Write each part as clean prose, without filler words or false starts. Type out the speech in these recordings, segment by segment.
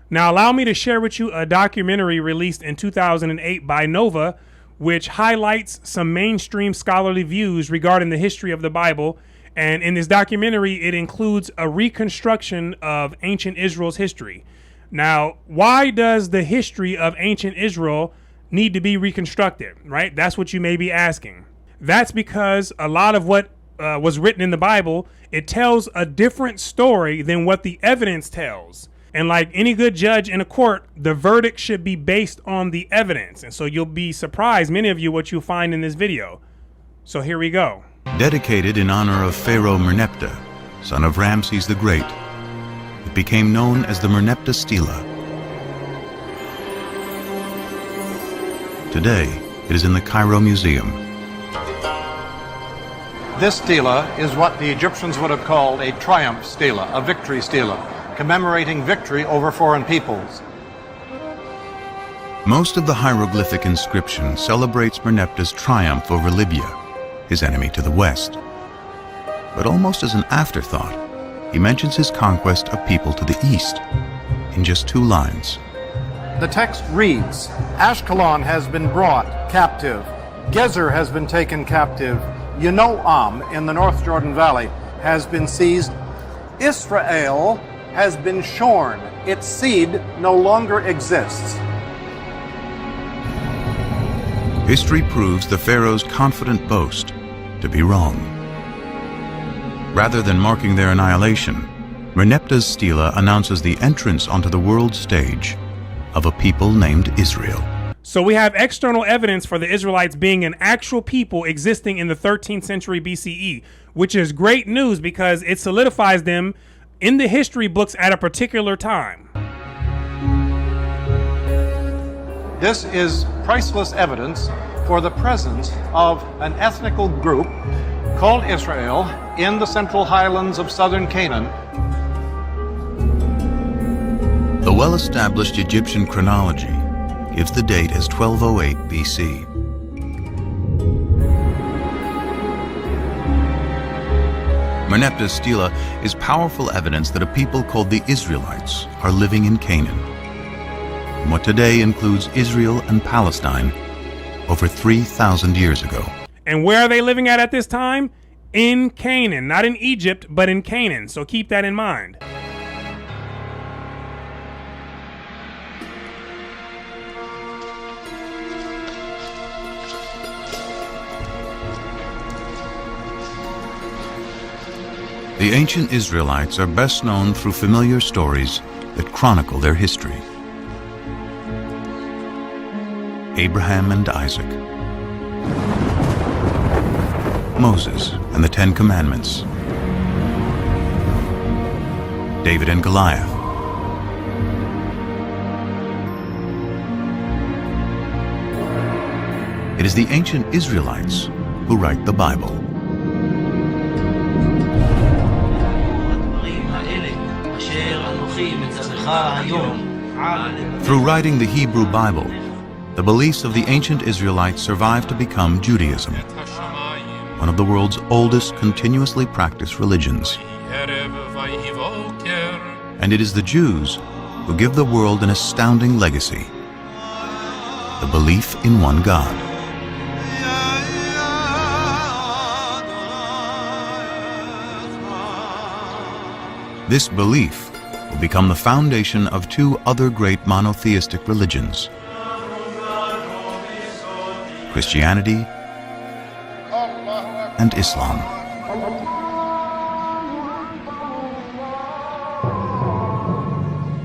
Now, allow me to share with you a documentary released in 2008 by Nova, which highlights some mainstream scholarly views regarding the history of the Bible. And in this documentary, it includes a reconstruction of ancient Israel's history. Now, why does the history of ancient Israel need to be reconstructed, right? That's what you may be asking. That's because a lot of what was written in the Bible, it tells a different story than what the evidence tells. And like any good judge in a court, the verdict should be based on the evidence. And so you'll be surprised, many of you, what you'll find in this video. So here we go. Dedicated in honor of Pharaoh Merneptah, son of Ramses the Great, it became known as the Merneptah Stela. Today, it is in the Cairo Museum. This stela is what the Egyptians would have called a triumph stela, a victory stela, commemorating victory over foreign peoples. Most of the hieroglyphic inscription celebrates Merneptah's triumph over Libya, his enemy to the west. But almost as an afterthought, he mentions his conquest of people to the east in just 2 lines. The text reads, Ashkelon has been brought captive, Gezer has been taken captive, Yanoam in the North Jordan Valley has been seized, Israel has been shorn, its seed no longer exists. History proves the pharaoh's confident boast to be wrong. Rather than marking their annihilation, Merneptah's stela announces the entrance onto the world stage of a people named Israel. So we have external evidence for the Israelites being an actual people existing in the 13th century BCE, which is great news because it solidifies them in the history books at a particular time. This is priceless evidence for the presence of an ethnical group called Israel in the central highlands of southern Canaan. The well-established Egyptian chronology gives the date as 1208 BC. Merneptah's stela is powerful evidence that a people called the Israelites are living in Canaan, in what today includes Israel and Palestine, over 3,000 years ago. And where are they living at this time? In Canaan, not in Egypt, but in Canaan. So keep that in mind. The ancient Israelites are best known through familiar stories that chronicle their history. Abraham and Isaac, Moses and the 10 Commandments, David and Goliath, it is the ancient Israelites who write the Bible. Through writing the Hebrew Bible, the beliefs of the ancient Israelites survived to become Judaism, one of the world's oldest continuously practiced religions. And it is the Jews who give the world an astounding legacy: the belief in one God. This belief will become the foundation of 2 other great monotheistic religions: Christianity and Islam.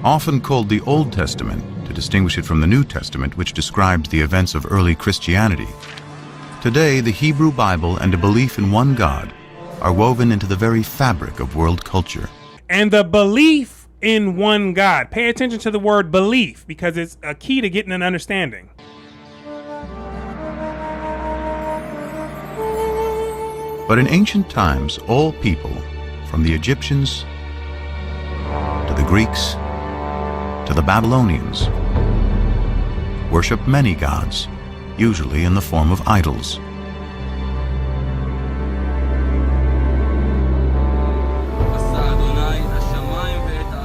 Often called the Old Testament to distinguish it from the New Testament, which describes the events of early Christianity, today the Hebrew Bible and a belief in one God are woven into the very fabric of world culture. And the belief in one God. Pay attention to the word belief because it's a key to getting an understanding. But in ancient times, all people, from the Egyptians to the Greeks to the Babylonians, worshiped many gods, usually in the form of idols.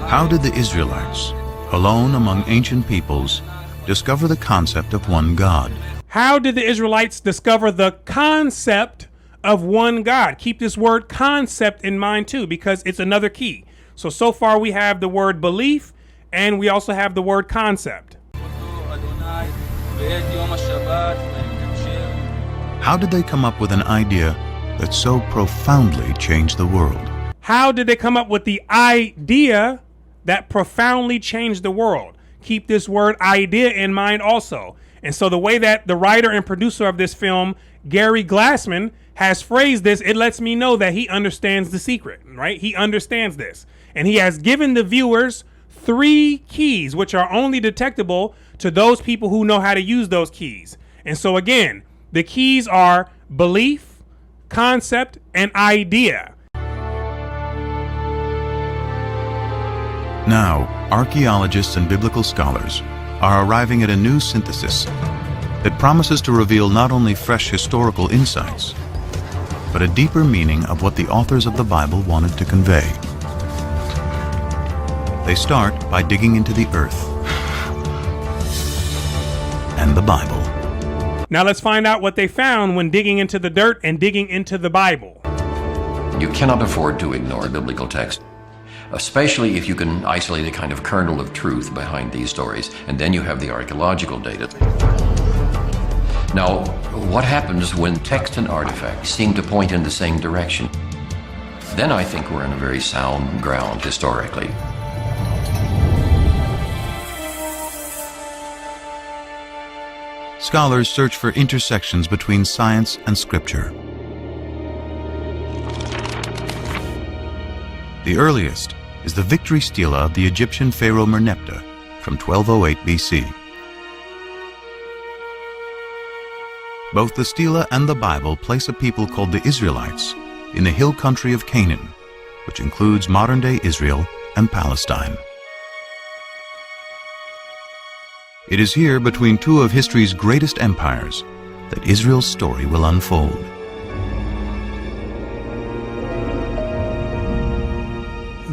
How did the Israelites, alone among ancient peoples, discover the concept of one God. How did the Israelites discover the concept of one God? Keep this word concept in mind too, because it's another key. So far we have the word belief, and we also have the word concept. How did they come up with an idea that so profoundly changed the world? How did they come up with the idea that profoundly changed the world? Keep this word idea in mind also. And so the way that the writer and producer of this film, Gary Glassman, has phrased this, it lets me know that he understands the secret, right? He understands this. And he has given the viewers 3 keys, which are only detectable to those people who know how to use those keys. And so again, the keys are belief, concept, and idea. Now, archaeologists and biblical scholars are arriving at a new synthesis that promises to reveal not only fresh historical insights, but a deeper meaning of what the authors of the Bible wanted to convey. They start by digging into the earth and the Bible. Now let's find out what they found when digging into the dirt and digging into the Bible. You cannot afford to ignore biblical text, especially if you can isolate a kind of kernel of truth behind these stories, and then you have the archaeological data. Now, what happens when text and artifacts seem to point in the same direction? Then I think we're in a very sound ground historically. Scholars search for intersections between science and scripture. The earliest is the victory stela of the Egyptian pharaoh Merneptah from 1208 BC. Both the stela and the Bible place a people called the Israelites in the hill country of Canaan, which includes modern-day Israel and Palestine. It is here, between 2 of history's greatest empires, that Israel's story will unfold.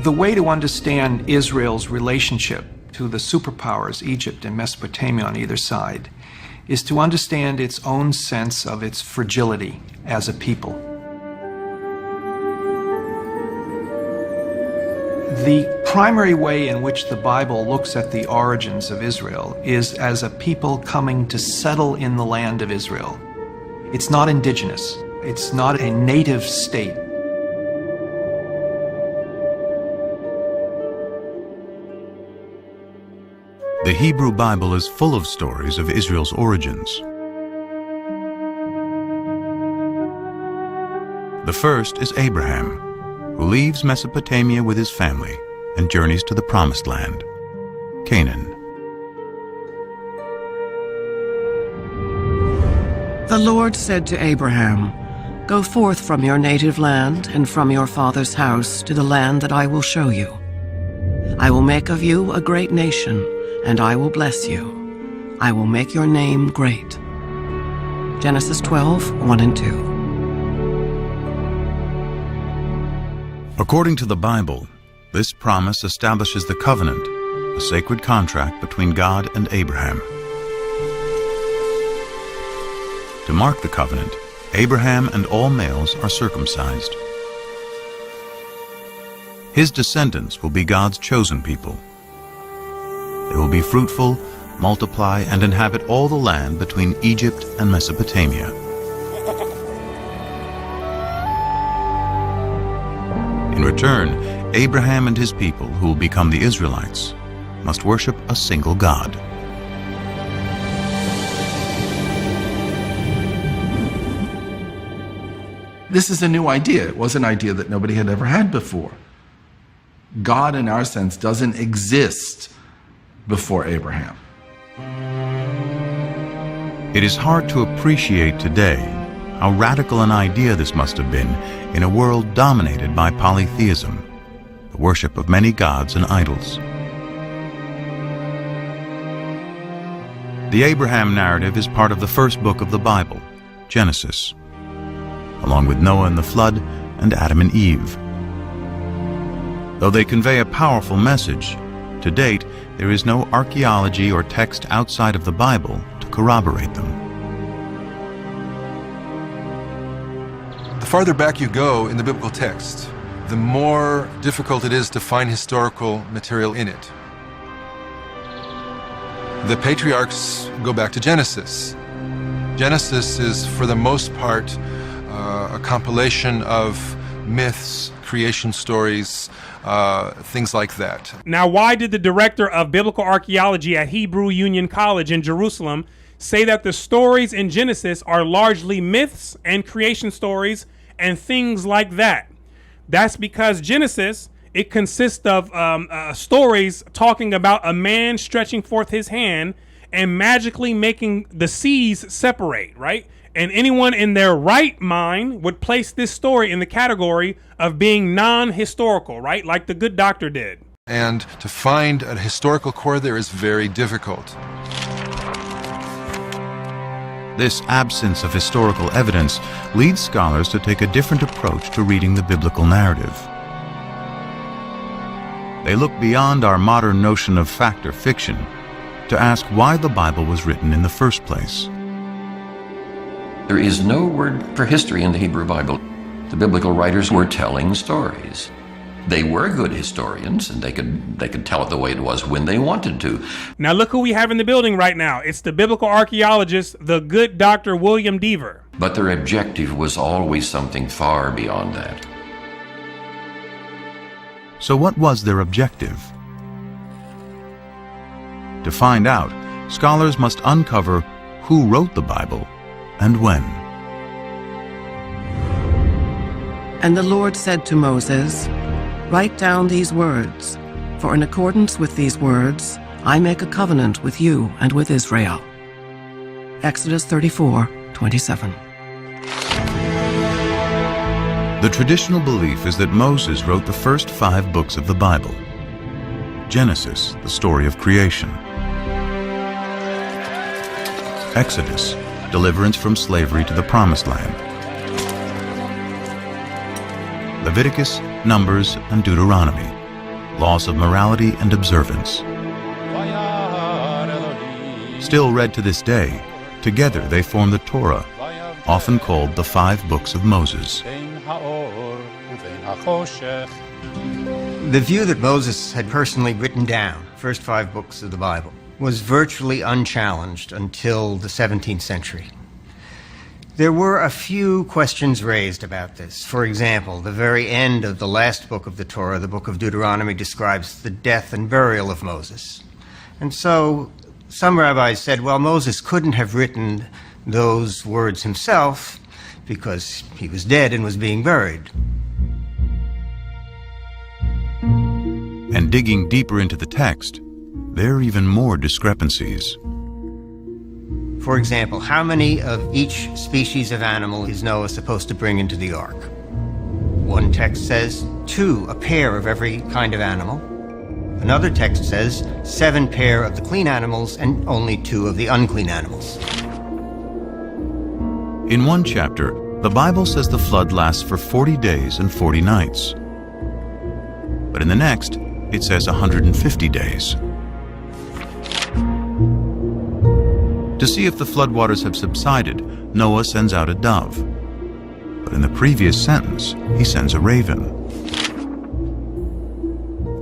The way to understand Israel's relationship to the superpowers, Egypt and Mesopotamia on either side, is to understand its own sense of its fragility as a people. The primary way in which the Bible looks at the origins of Israel is as a people coming to settle in the land of Israel. It's not indigenous. It's not a native state. The Hebrew Bible is full of stories of Israel's origins. The first is Abraham, who leaves Mesopotamia with his family and journeys to the Promised Land, Canaan. The Lord said to Abraham, "Go forth from your native land and from your father's house to the land that I will show you. I will make of you a great nation, and I will bless you. I will make your name great." Genesis 12:1 and 2. According to the Bible, this promise establishes the covenant, a sacred contract between God and Abraham. To mark the covenant, Abraham and all males are circumcised. His descendants will be God's chosen people. They will be fruitful, multiply, and inhabit all the land between Egypt and Mesopotamia. In return, Abraham and his people, who will become the Israelites, must worship a single God. This is a new idea. It was an idea that nobody had ever had before. God, in our sense, doesn't exist before Abraham. It is hard to appreciate today how radical an idea this must have been in a world dominated by polytheism, the worship of many gods and idols. The Abraham narrative is part of the first book of the Bible, Genesis, along with Noah and the flood and Adam and Eve. Though they convey a powerful message, To date, there is no archaeology or text outside of the Bible to corroborate them. The farther back you go in the biblical text, the more difficult it is to find historical material in it. The patriarchs go back to Genesis. Genesis is, for the most part, a compilation of myths, creation stories, things like that. Now, why did the director of biblical archaeology at Hebrew Union College in Jerusalem say that the stories in Genesis are largely myths and creation stories and things like that? That's because Genesis, it consists of stories talking about a man stretching forth his hand and magically making the seas separate, right? And anyone in their right mind would place this story in the category of being non-historical, right? Like the good doctor did. And to find a historical core there is very difficult. This absence of historical evidence leads scholars to take a different approach to reading the biblical narrative. They look beyond our modern notion of fact or fiction to ask why the Bible was written in the first place. There is no word for history in the Hebrew Bible. The biblical writers were telling stories. They were good historians, and they could tell it the way it was when they wanted to. Now look who we have in the building right now. It's the biblical archaeologist, the good Dr. William Deaver. But their objective was always something far beyond that. So what was their objective? To find out, scholars must uncover who wrote the Bible and when. And the Lord said to Moses, "Write down these words, for in accordance with these words, I make a covenant with you and with Israel." Exodus 34:27. The traditional belief is that Moses wrote the first 5 books of the Bible. Genesis, the story of creation. Exodus, deliverance from slavery to the Promised Land. Leviticus, Numbers, and Deuteronomy, laws of morality and observance. Still read to this day, together they form the Torah, often called the 5 books of Moses. The view that Moses had personally written down, first 5 books of the Bible, was virtually unchallenged until the 17th century. There were a few questions raised about this. For example, the very end of the last book of the Torah, the book of Deuteronomy, describes the death and burial of Moses. And so some rabbis said, well, Moses couldn't have written those words himself because he was dead and was being buried. And digging deeper into the text, there are even more discrepancies. For example, how many of each species of animal is Noah supposed to bring into the ark? One text says 2, a pair of every kind of animal. Another text says 7 pair of the clean animals and only 2 of the unclean animals. In one chapter, the Bible says the flood lasts for 40 days and 40 nights. But in the next, it says 150 days. To see if the floodwaters have subsided, Noah sends out a dove. But in the previous sentence, he sends a raven.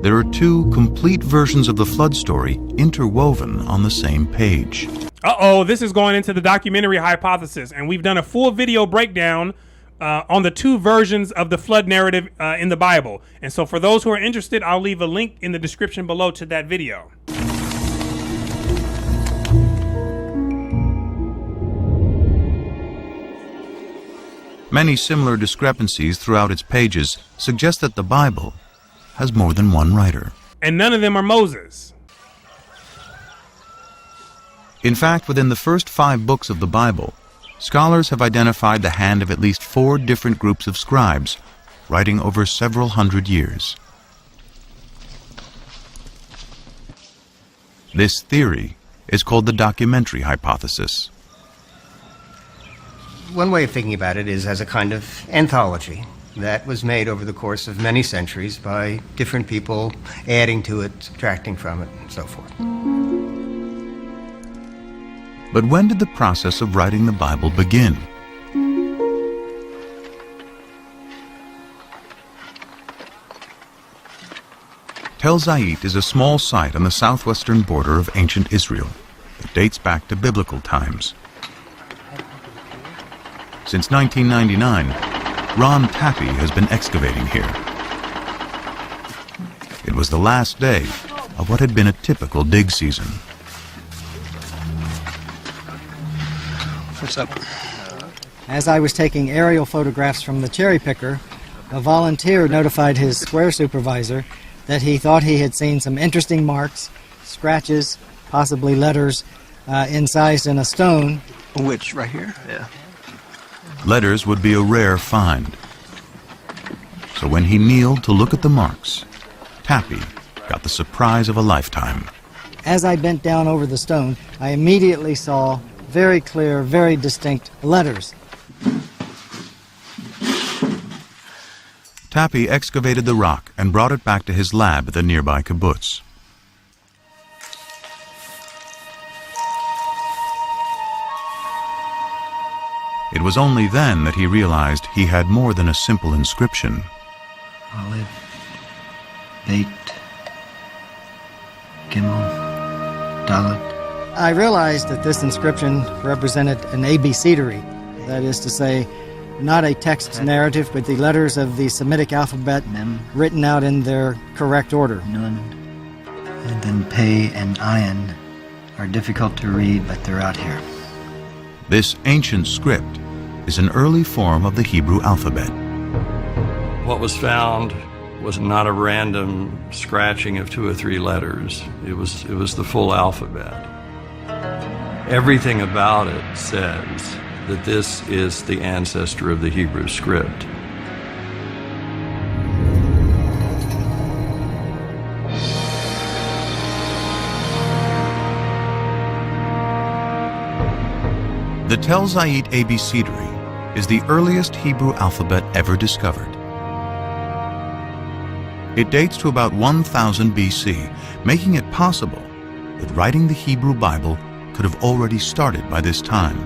There are 2 complete versions of the flood story interwoven on the same page. Uh-oh, this is going into the documentary hypothesis, and we've done a full video breakdown on the 2 versions of the flood narrative in the Bible. And so for those who are interested, I'll leave a link in the description below to that video. Many similar discrepancies throughout its pages suggest that the Bible has more than one writer. And none of them are Moses. In fact, within the first 5 books of the Bible, scholars have identified the hand of at least 4 different groups of scribes, writing over several hundred years. This theory is called the documentary hypothesis. One way of thinking about it is as a kind of anthology. that was made over the course of many centuries by different people adding to it, subtracting from it, and so forth. But when did the process of writing the Bible begin? Tel Zayit is a small site on the southwestern border of ancient Israel. It dates back to biblical times. Since 1999, Ron Tappy has been excavating here. It was the last day of what had been a typical dig season. What's up? As I was taking aerial photographs from the cherry picker, a volunteer notified his square supervisor that he thought he had seen some interesting marks, scratches, possibly letters, incised in a stone. Which, right here? Yeah. Letters would be a rare find. So when he kneeled to look at the marks, Tappy got the surprise of a lifetime. As I bent down over the stone, I immediately saw very clear, very distinct letters. Tappy excavated the rock and brought it back to his lab at the nearby kibbutz. It was only then that he realized he had more than a simple inscription. Olive, Beit, Gimel, Dalet. I realized that this inscription represented an abecedery, that is to say, not a text narrative, but the letters of the Semitic alphabet written out in their correct order. Nun, and then Pei and Ayin are difficult to read, but they're out here. This ancient script is an early form of the Hebrew alphabet. What was found was not a random scratching of 2 or 3 letters. It was the full alphabet. Everything about it says that this is the ancestor of the Hebrew script. The Tel Zayit abecedery is the earliest Hebrew alphabet ever discovered. It dates to about 1000 BC, making it possible that writing the Hebrew Bible could have already started by this time.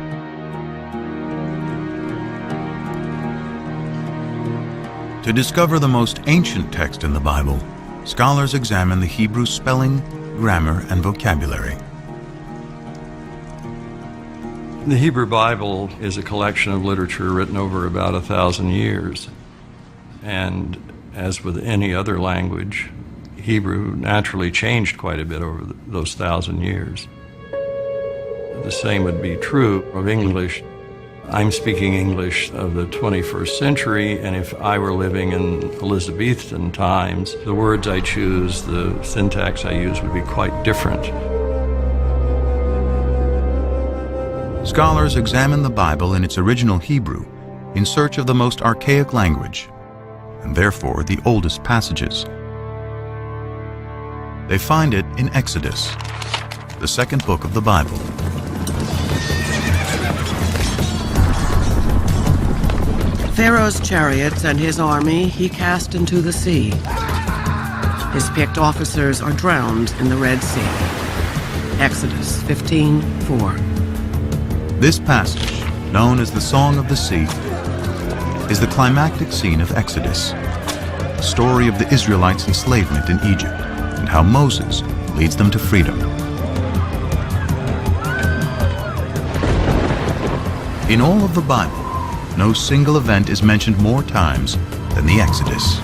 To discover the most ancient text in the Bible, scholars examine the Hebrew spelling, grammar, and vocabulary. The Hebrew Bible is a collection of literature written over about 1,000 years. And as with any other language, Hebrew naturally changed quite a bit over those 1,000 years. The same would be true of English. I'm speaking English of the 21st century, and if I were living in Elizabethan times, the words I choose, the syntax I use would be quite different. Scholars examine the Bible in its original Hebrew in search of the most archaic language, and therefore the oldest passages. They find it in Exodus, the second book of the Bible. Pharaoh's chariots and his army he cast into the sea. His picked officers are drowned in the Red Sea. Exodus 15:4. This passage, known as the Song of the Sea, is the climactic scene of Exodus, the story of the Israelites' enslavement in Egypt and how Moses leads them to freedom. In all of the Bible, no single event is mentioned more times than the Exodus.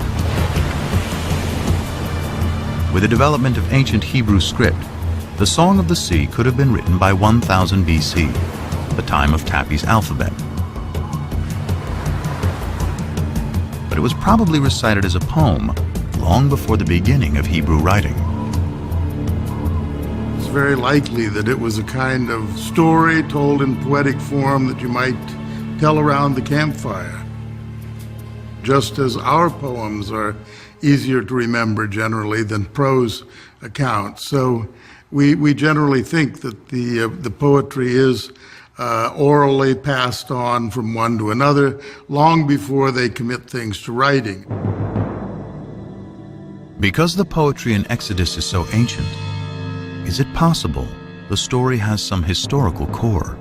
With the development of ancient Hebrew script, the Song of the Sea could have been written by 1000 BC, the time of Tappy's alphabet. But it was probably recited as a poem long before the beginning of Hebrew writing. It's very likely that it was a kind of story told in poetic form that you might tell around the campfire. Just as our poems are easier to remember generally than prose accounts. So we generally think that the poetry is orally passed on from one to another long before they commit things to writing. Because the poetry in Exodus is so ancient, is it possible the story has some historical core?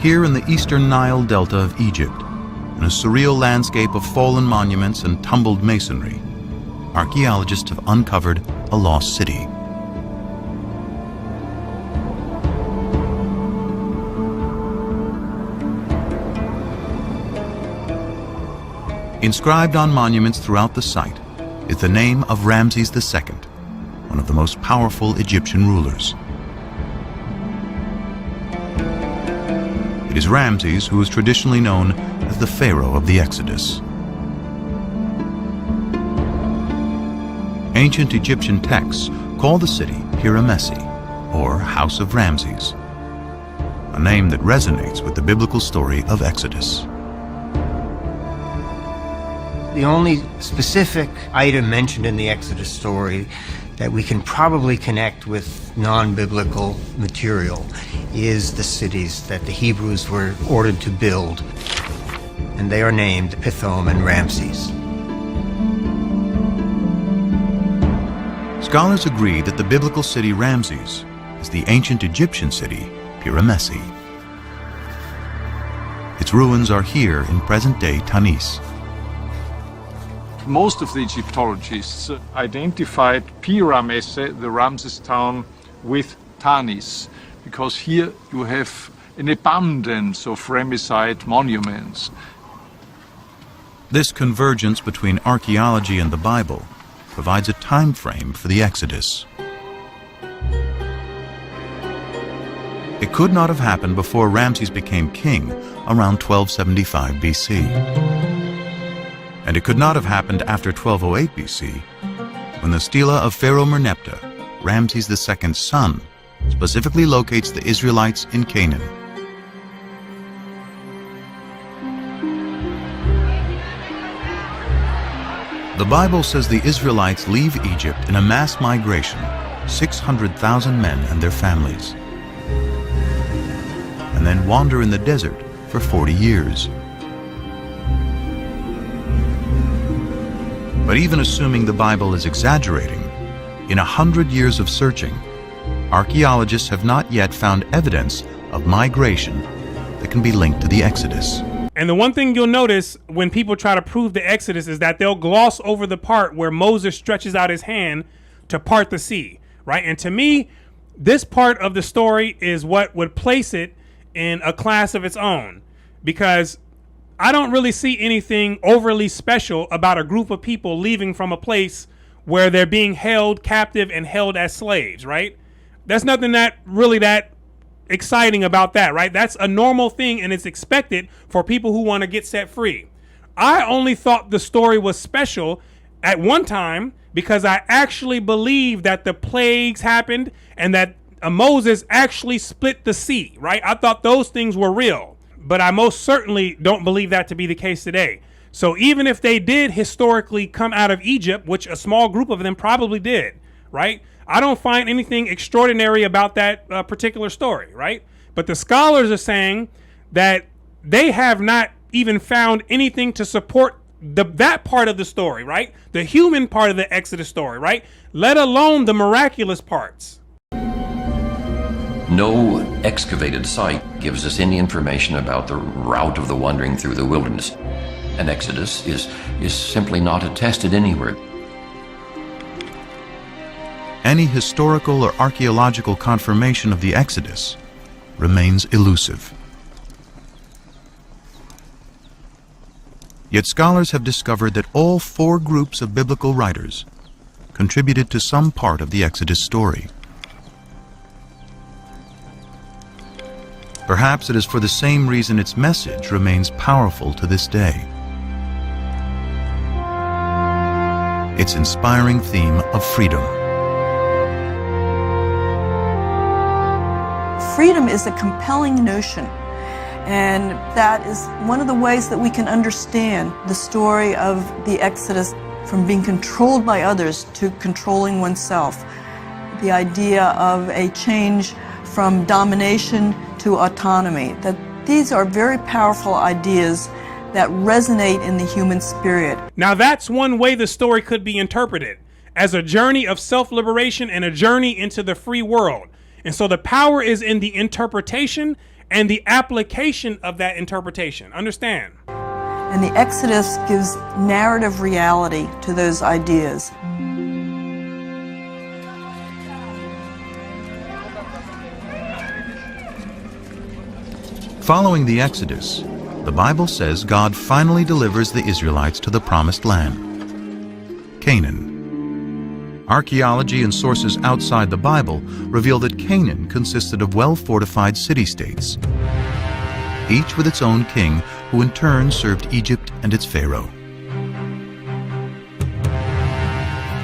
Here in the eastern Nile Delta of Egypt, in a surreal landscape of fallen monuments and tumbled masonry, archaeologists have uncovered a lost city. Inscribed on monuments throughout the site is the name of Ramses II, one of the most powerful Egyptian rulers. It is Ramses who is traditionally known as the Pharaoh of the Exodus. Ancient Egyptian texts call the city Piramesi, or House of Ramses, a name that resonates with the biblical story of Exodus. The only specific item mentioned in the Exodus story that we can probably connect with non-biblical material is the cities that the Hebrews were ordered to build, and they are named Pithom and Ramses. Scholars agree that the biblical city Ramses is the ancient Egyptian city Piramesi. Its ruins are here in present-day Tanis. Most of the Egyptologists identified Piramesi, the Ramses town, with Tanis, because here you have an abundance of Ramesside monuments. This convergence between archaeology and the Bible provides a time frame for the Exodus. It could not have happened before Ramses became king around 1275 BC. And it could not have happened after 1208 BC, when the stela of Pharaoh Merneptah, Ramses II's son, specifically locates the Israelites in Canaan. The Bible says the Israelites leave Egypt in a mass migration, 600,000 men and their families, and then wander in the desert for 40 years. But even assuming the Bible is exaggerating, in 100 years of searching, archaeologists have not yet found evidence of migration that can be linked to the Exodus. And the one thing you'll notice when people try to prove the Exodus is that they'll gloss over the part where Moses stretches out his hand to part the sea, right? And to me, this part of the story is what would place it in a class of its own, because I don't really see anything overly special about a group of people leaving from a place where they're being held captive and held as slaves, right? There's nothing that really that exciting about that, right? That's a normal thing, and it's expected for people who want to get set free. I only thought the story was special at one time because I actually believed that the plagues happened and that Moses actually split the sea, right? I thought those things were real. But I most certainly don't believe that to be the case today. So even if they did historically come out of Egypt, which a small group of them probably did, right? I don't find anything extraordinary about that particular story, right? But the scholars are saying that they have not even found anything to support that part of the story, right? The human part of the Exodus story, right? Let alone the miraculous parts. No excavated site gives us any information about the route of the wandering through the wilderness. An exodus is simply not attested anywhere. Any historical or archaeological confirmation of the Exodus remains elusive. Yet scholars have discovered that all four groups of biblical writers contributed to some part of the Exodus story. Perhaps it is for the same reason its message remains powerful to this day. Its inspiring theme of freedom. Freedom is a compelling notion, And that is one of the ways that we can understand the story of the Exodus, from being controlled by others to controlling oneself. The idea of a change from domination to autonomy. That these are very powerful ideas that resonate in the human spirit. Now that's one way the story could be interpreted, as a journey of self-liberation and a journey into the free world. And so the power is in the interpretation and the application of that interpretation. Understand? And the Exodus gives narrative reality to those ideas. Following the Exodus, the Bible says God finally delivers the Israelites to the promised land, Canaan. Archaeology and sources outside the Bible reveal that Canaan consisted of well-fortified city-states, each with its own king, who in turn served Egypt and its pharaoh.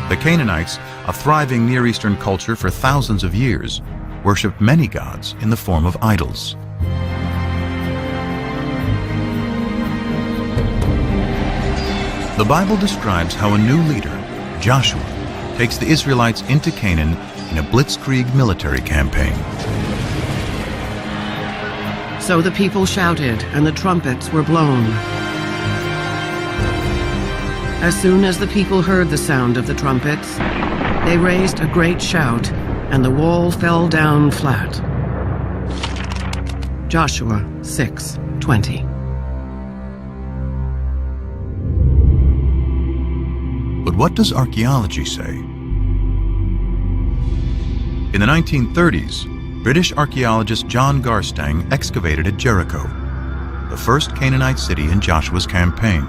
The Canaanites, a thriving Near Eastern culture for thousands of years, worshipped many gods in the form of idols. The Bible describes how a new leader, Joshua, takes the Israelites into Canaan in a blitzkrieg military campaign. So the people shouted, and the trumpets were blown. As soon as the people heard the sound of the trumpets, they raised a great shout, and the wall fell down flat. Joshua 6:20. But what does archaeology say? In the 1930s, British archaeologist John Garstang excavated at Jericho, the first Canaanite city in Joshua's campaign.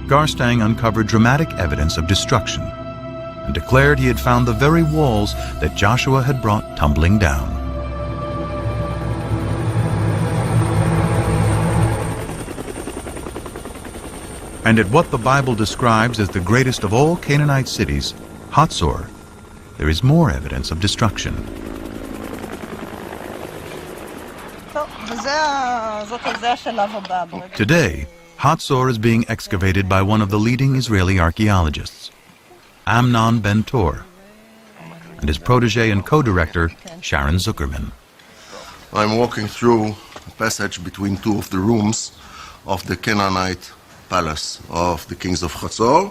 Garstang uncovered dramatic evidence of destruction and declared he had found the very walls that Joshua had brought tumbling down. And at what the Bible describes as the greatest of all Canaanite cities, Hatzor, there is more evidence of destruction. Today, Hatzor is being excavated by one of the leading Israeli archaeologists, Amnon Ben-Tor, and his protege and co-director, Sharon Zuckerman. I'm walking through a passage between two of the rooms of the Canaanite palace of the kings of Hatzor.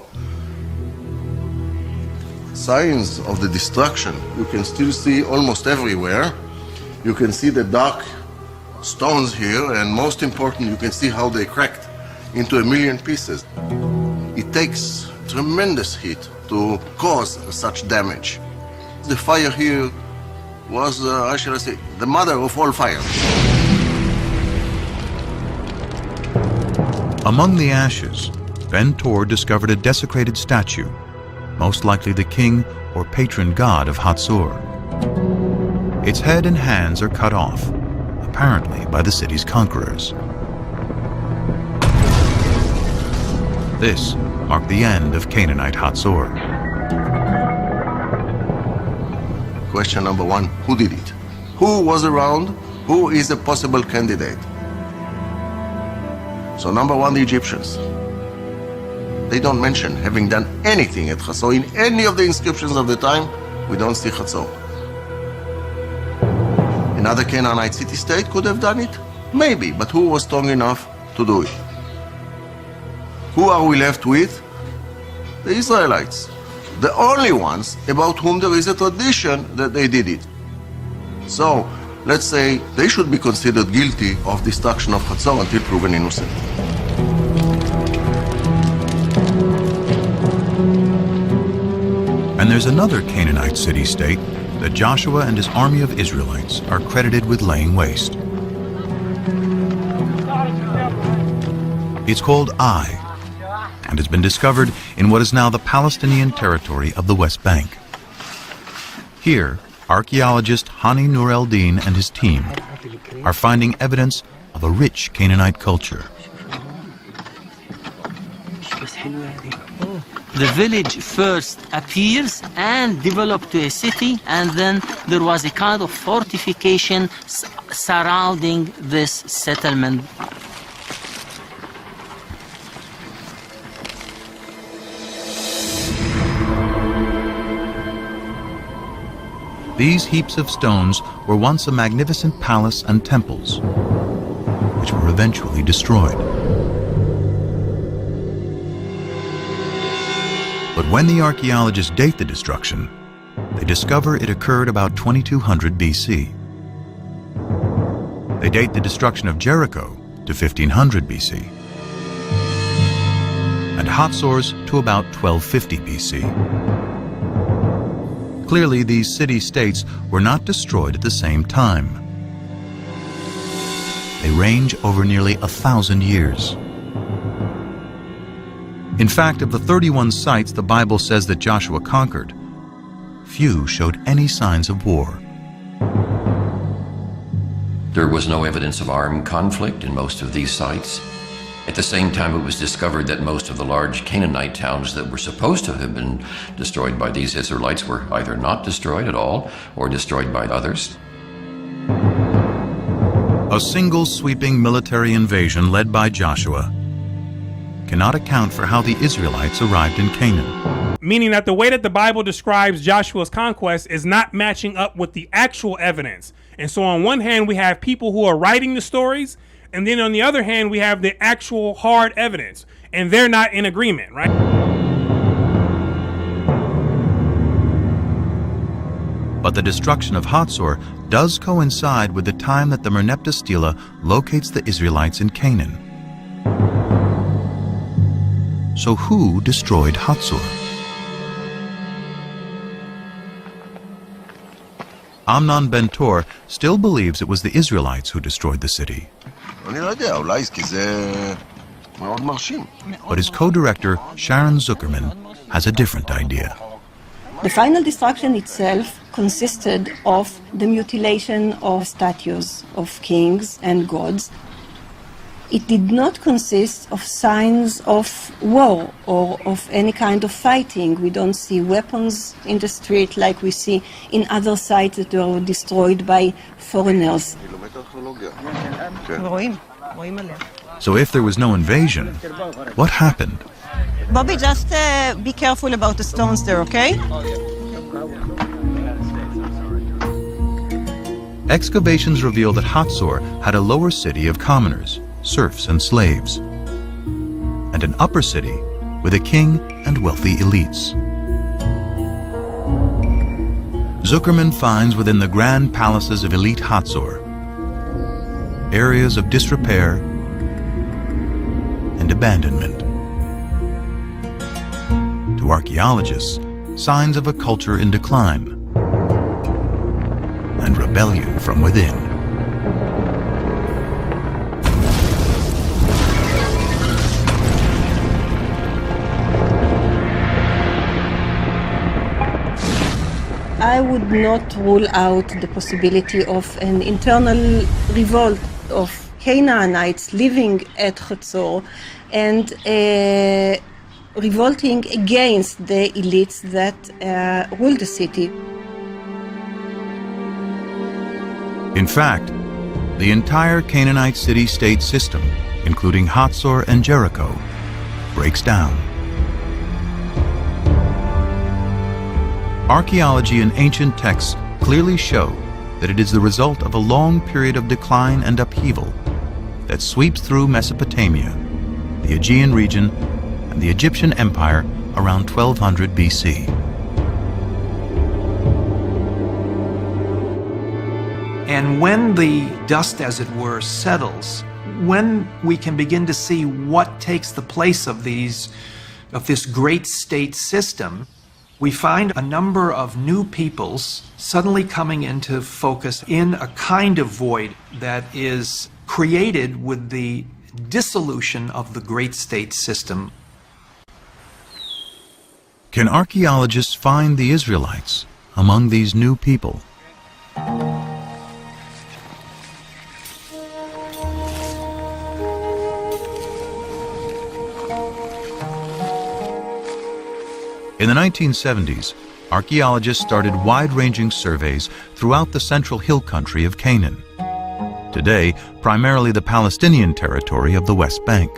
Signs of the destruction you can still see almost everywhere. You can see the dark stones here, and most important, you can see how they cracked into 1,000,000 pieces. It takes tremendous heat to cause such damage. The fire here was, how shall I say, the mother of all fire. Among the ashes, Ben-Tor discovered a desecrated statue, most likely the king or patron god of Hatzor. Its head and hands are cut off, apparently by the city's conquerors. This marked the end of Canaanite Hatzor. Question number one, who did it? Who was around? Who is a possible candidate? So number one, the Egyptians. They don't mention having done anything at Hatzor. In any of the inscriptions of the time, we don't see Hatzor. Another Canaanite city-state could have done it? Maybe, but who was strong enough to do it? Who are we left with? The Israelites. The only ones about whom there is a tradition that they did it. So, let's say they should be considered guilty of destruction of Hatzor until proven innocent. And there's another Canaanite city-state that Joshua and his army of Israelites are credited with laying waste. It's called Ai, and has been discovered in what is now the Palestinian territory of the West Bank. Here, archaeologist Hani Nur el-Din and his team are finding evidence of a rich Canaanite culture. The village first appears and developed to a city, and then there was a kind of fortification surrounding this settlement. These heaps of stones were once a magnificent palace and temples, which were eventually destroyed. But when the archaeologists date the destruction, they discover it occurred about 2200 BC. They date the destruction of Jericho to 1500 BC, and Hatzor's to about 1250 BC. Clearly, these city-states were not destroyed at the same time. They range over nearly 1,000 years. In fact, of the 31 sites the Bible says that Joshua conquered, few showed any signs of war. There was no evidence of armed conflict in most of these sites. At the same time, it was discovered that most of the large Canaanite towns that were supposed to have been destroyed by these Israelites were either not destroyed at all or destroyed by others. A single sweeping military invasion led by Joshua cannot account for how the Israelites arrived in Canaan. Meaning that the way that the Bible describes Joshua's conquest is not matching up with the actual evidence. And so on one hand, we have people who are writing the stories, and then on the other hand, we have the actual hard evidence, and they're not in agreement, right? But the destruction of Hatzor does coincide with the time that the Merneptah Stela locates the Israelites in Canaan. So who destroyed Hatzor? Amnon Ben Tor still believes it was the Israelites who destroyed the city. But his co-director, Sharon Zuckerman, has a different idea. The final destruction itself consisted of the mutilation of statues of kings and gods. It did not consist of signs of war or of any kind of fighting. We don't see weapons in the street like we see in other sites that were destroyed by foreigners. So if there was no invasion, what happened? Bobby, just be careful about the stones there, okay? Excavations reveal that Hatzor had a lower city of commoners, serfs and slaves, and an upper city with a king and wealthy elites. Zuckerman finds within the grand palaces of elite Hatzor areas of disrepair and abandonment. To archaeologists, signs of a culture in decline and rebellion from within. I would not rule out the possibility of an internal revolt of Canaanites living at Hatzor and revolting against the elites that rule the city. In fact, the entire Canaanite city-state system, including Hatzor and Jericho, breaks down. Archaeology and ancient texts clearly show that it is the result of a long period of decline and upheaval that sweeps through Mesopotamia, the Aegean region, and the Egyptian Empire around 1200 BC. And when the dust, as it were, settles, when we can begin to see what takes the place of this great state system, we find a number of new peoples suddenly coming into focus in a kind of void that is created with the dissolution of the great state system. Can archaeologists find the Israelites among these new people? In the 1970s, archaeologists started wide-ranging surveys throughout the central hill country of Canaan. Today, primarily the Palestinian territory of the West Bank.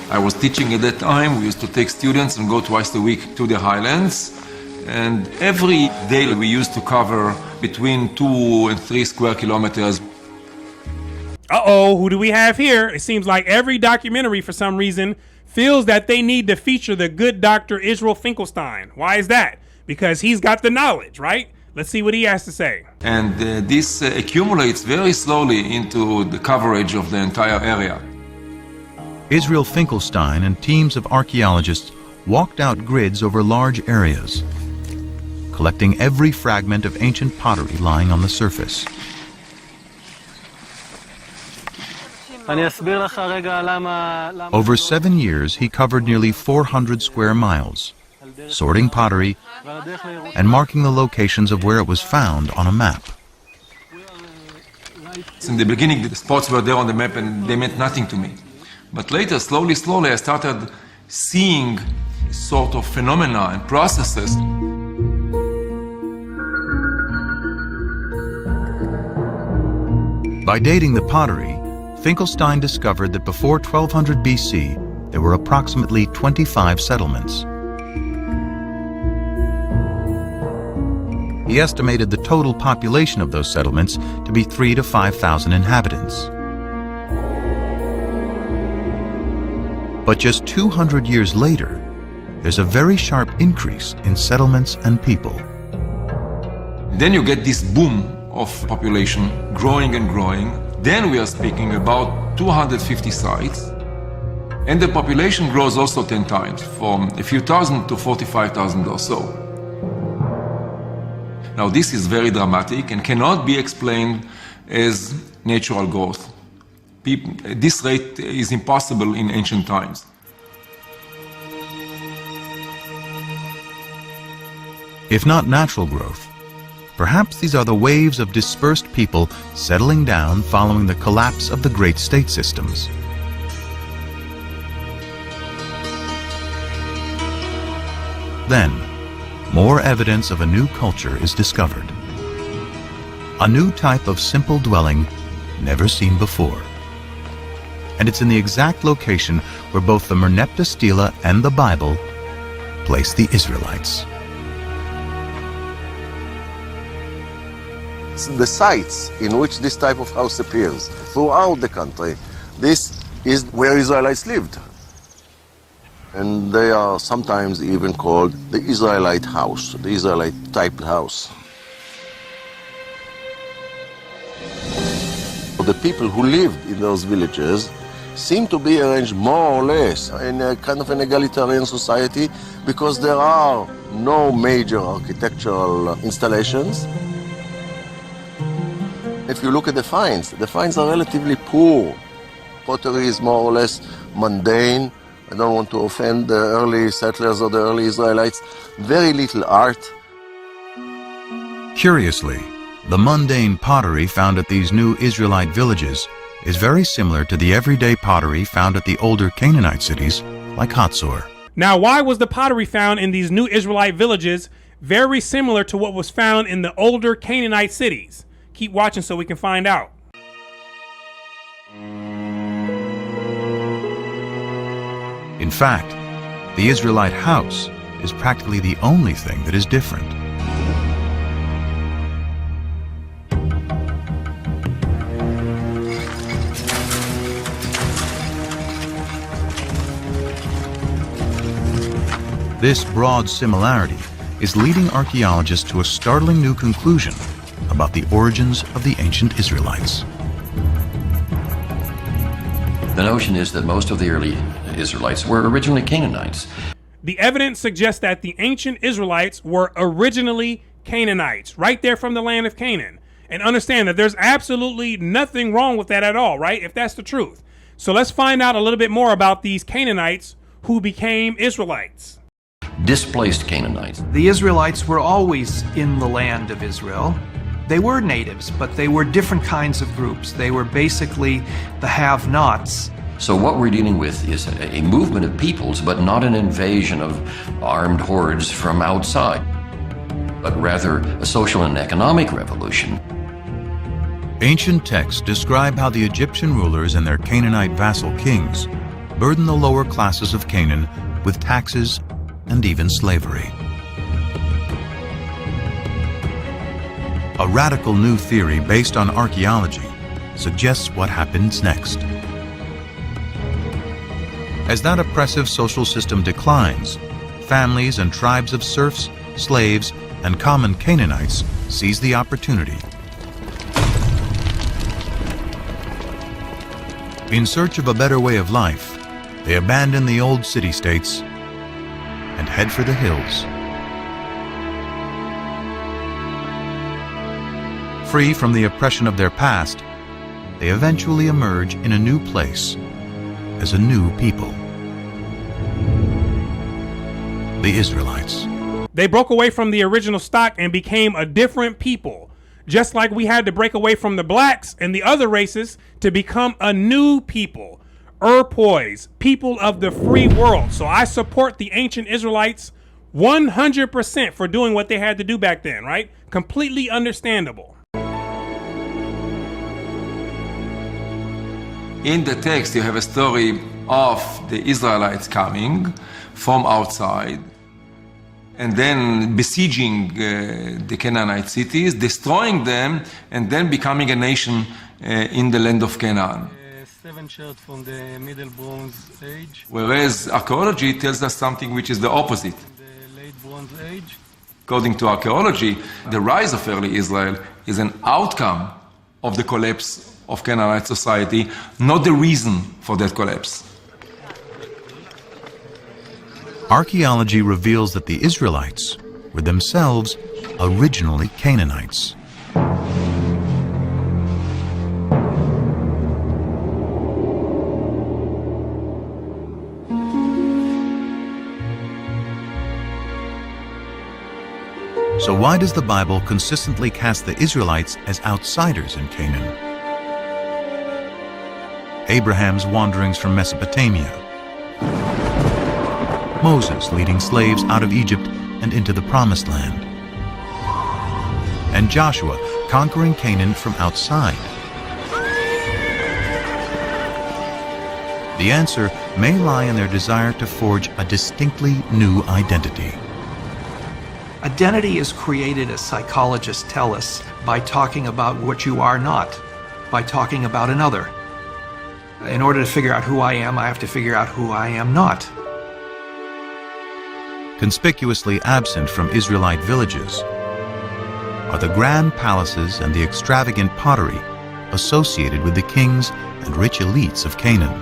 I was teaching at that time. We used to take students and go twice a week to the highlands. And every day we used to cover between 2 and 3 square kilometers. Uh-oh, who do we have here? It seems like every documentary, for some reason, feels that they need to feature the good Dr. Israel Finkelstein. Why is that? Because he's got the knowledge, right? Let's see what he has to say. And this accumulates very slowly into the coverage of the entire area. Israel Finkelstein and teams of archaeologists walked out grids over large areas, collecting every fragment of ancient pottery lying on the surface. Over 7 years, he covered nearly 400 square miles, sorting pottery and marking the locations of where it was found on a map. In the beginning, the spots were there on the map and they meant nothing to me. But later, slowly, I started seeing sort of phenomena and processes. By dating the pottery, Finkelstein discovered that before 1200 BC, there were approximately 25 settlements. He estimated the total population of those settlements to be 3,000 to 5,000 inhabitants. But just 200 years later, there's a very sharp increase in settlements and people. Then you get this boom of population growing and growing. Then we are speaking about 250 sites. And the population grows also 10 times, from a few thousand to 45,000 or so. Now this is very dramatic and cannot be explained as natural growth. This rate is impossible in ancient times. If not natural growth, perhaps these are the waves of dispersed people settling down following the collapse of the great state systems. Then, more evidence of a new culture is discovered. A new type of simple dwelling never seen before. And it's in the exact location where both the Merneptah Stela and the Bible place the Israelites. The sites in which this type of house appears throughout the country, this is where Israelites lived. And they are sometimes even called the Israelite house, the Israelite type house. The people who lived in those villages seem to be arranged more or less in a kind of an egalitarian society because there are no major architectural installations. If you look at the finds are relatively poor. Pottery is more or less mundane. I don't want to offend the early settlers or the early Israelites. Very little art. Curiously, the mundane pottery found at these new Israelite villages is very similar to the everyday pottery found at the older Canaanite cities like Hatzor. Now, why was the pottery found in these new Israelite villages very similar to what was found in the older Canaanite cities? Keep watching so we can find out. In fact, the Israelite house is practically the only thing that is different. This broad similarity is leading archaeologists to a startling new conclusion about the origins of the ancient Israelites. The notion is that most of the early Israelites were originally Canaanites. The evidence suggests that the ancient Israelites were originally Canaanites, right there from the land of Canaan. And understand that there's absolutely nothing wrong with that at all, right? If that's the truth. So let's find out a little bit more about these Canaanites who became Israelites. Displaced Canaanites. The Israelites were always in the land of Israel. They were natives, but they were different kinds of groups. They were basically the have-nots So what we're dealing with is a movement of peoples, but not an invasion of armed hordes from outside, but rather a social and economic revolution. Ancient texts describe how the Egyptian rulers and their Canaanite vassal kings burdened the lower classes of Canaan with taxes and even slavery. A radical new theory based on archaeology suggests what happens next. As that oppressive social system declines, families and tribes of serfs, slaves, and common Canaanites seize the opportunity. In search of a better way of life, they abandon the old city-states and head for the hills. Free from the oppression of their past, they eventually emerge in a new place as a new people. The Israelites. They broke away from the original stock and became a different people. Just like we had to break away from the blacks and the other races to become a new people. Erpois, people of the free world. So I support the ancient Israelites 100% for doing what they had to do back then, right? Completely understandable. In the text, you have a story of the Israelites coming from outside and then besieging the Canaanite cities, destroying them, and then becoming a nation in the land of Canaan. 7 shirts from the Middle Bronze Age. Whereas archaeology tells us something which is the opposite. The Late Bronze Age. According to archaeology, the rise of early Israel is an outcome of the collapse of Canaanite society, not the reason for that collapse. Archaeology reveals that the Israelites were themselves originally Canaanites. So why does the Bible consistently cast the Israelites as outsiders in Canaan? Abraham's wanderings from Mesopotamia, Moses leading slaves out of Egypt and into the Promised Land, and Joshua conquering Canaan from outside. The answer may lie in their desire to forge a distinctly new identity. Identity is created, as psychologists tell us, by talking about what you are not, by talking about another. In order to figure out who I am, I have to figure out who I am not. Conspicuously absent from Israelite villages are the grand palaces and the extravagant pottery associated with the kings and rich elites of Canaan.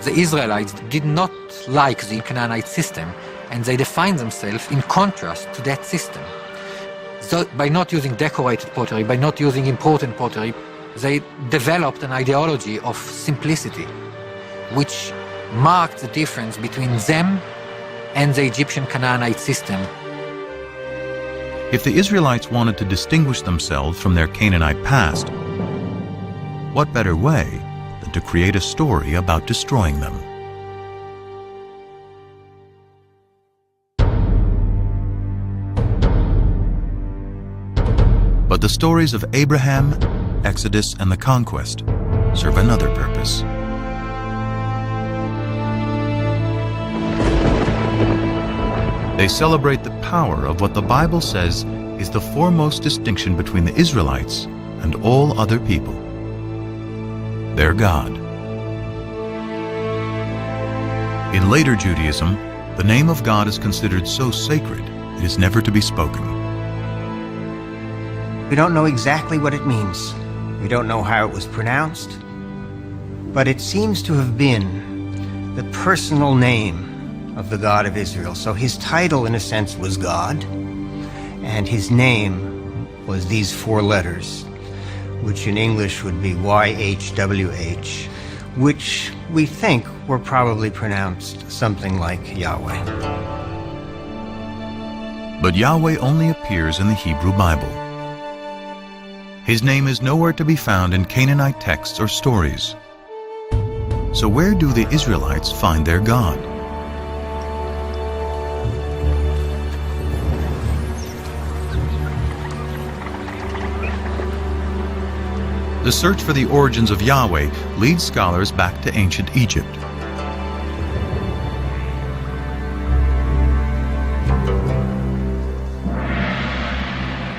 The Israelites did not like the Canaanite system, and they defined themselves in contrast to that system. So by not using decorated pottery, by not using important pottery, they developed an ideology of simplicity, which marked the difference between them and the Egyptian Canaanite system. If the Israelites wanted to distinguish themselves from their Canaanite past, what better way than to create a story about destroying them? But the stories of Abraham, Exodus, and the conquest serve another purpose. They celebrate the power of what the Bible says is the foremost distinction between the Israelites and all other people: their God. In later Judaism, the name of God is considered so sacred it is never to be spoken. We don't know exactly what it means. We don't know how it was pronounced. But it seems to have been the personal name of the God of Israel. So his title, in a sense, was God, and his name was these 4 letters, which in English would be YHWH, which we think were probably pronounced something like Yahweh. But Yahweh only appears in the Hebrew Bible. His name is nowhere to be found in Canaanite texts or stories. So where do the Israelites find their God? The search for the origins of Yahweh leads scholars back to ancient Egypt.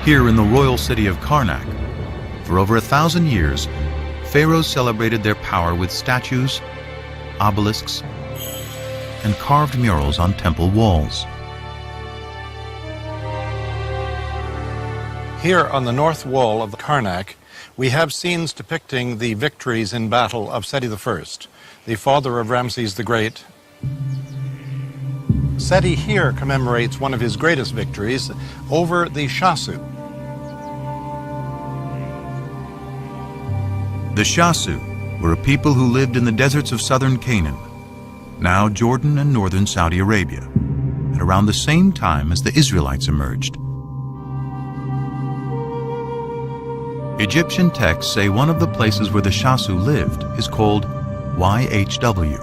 Here in the royal city of Karnak, for over 1,000 years, pharaohs celebrated their power with statues, obelisks, and carved murals on temple walls. Here on the north wall of the Karnak, we have scenes depicting the victories in battle of Seti I, the father of Ramses the Great. Seti here commemorates one of his greatest victories over the Shasu. The Shasu were a people who lived in the deserts of southern Canaan, now Jordan and northern Saudi Arabia, at around the same time as the Israelites emerged. Egyptian texts say one of the places where the Shasu lived is called YHW,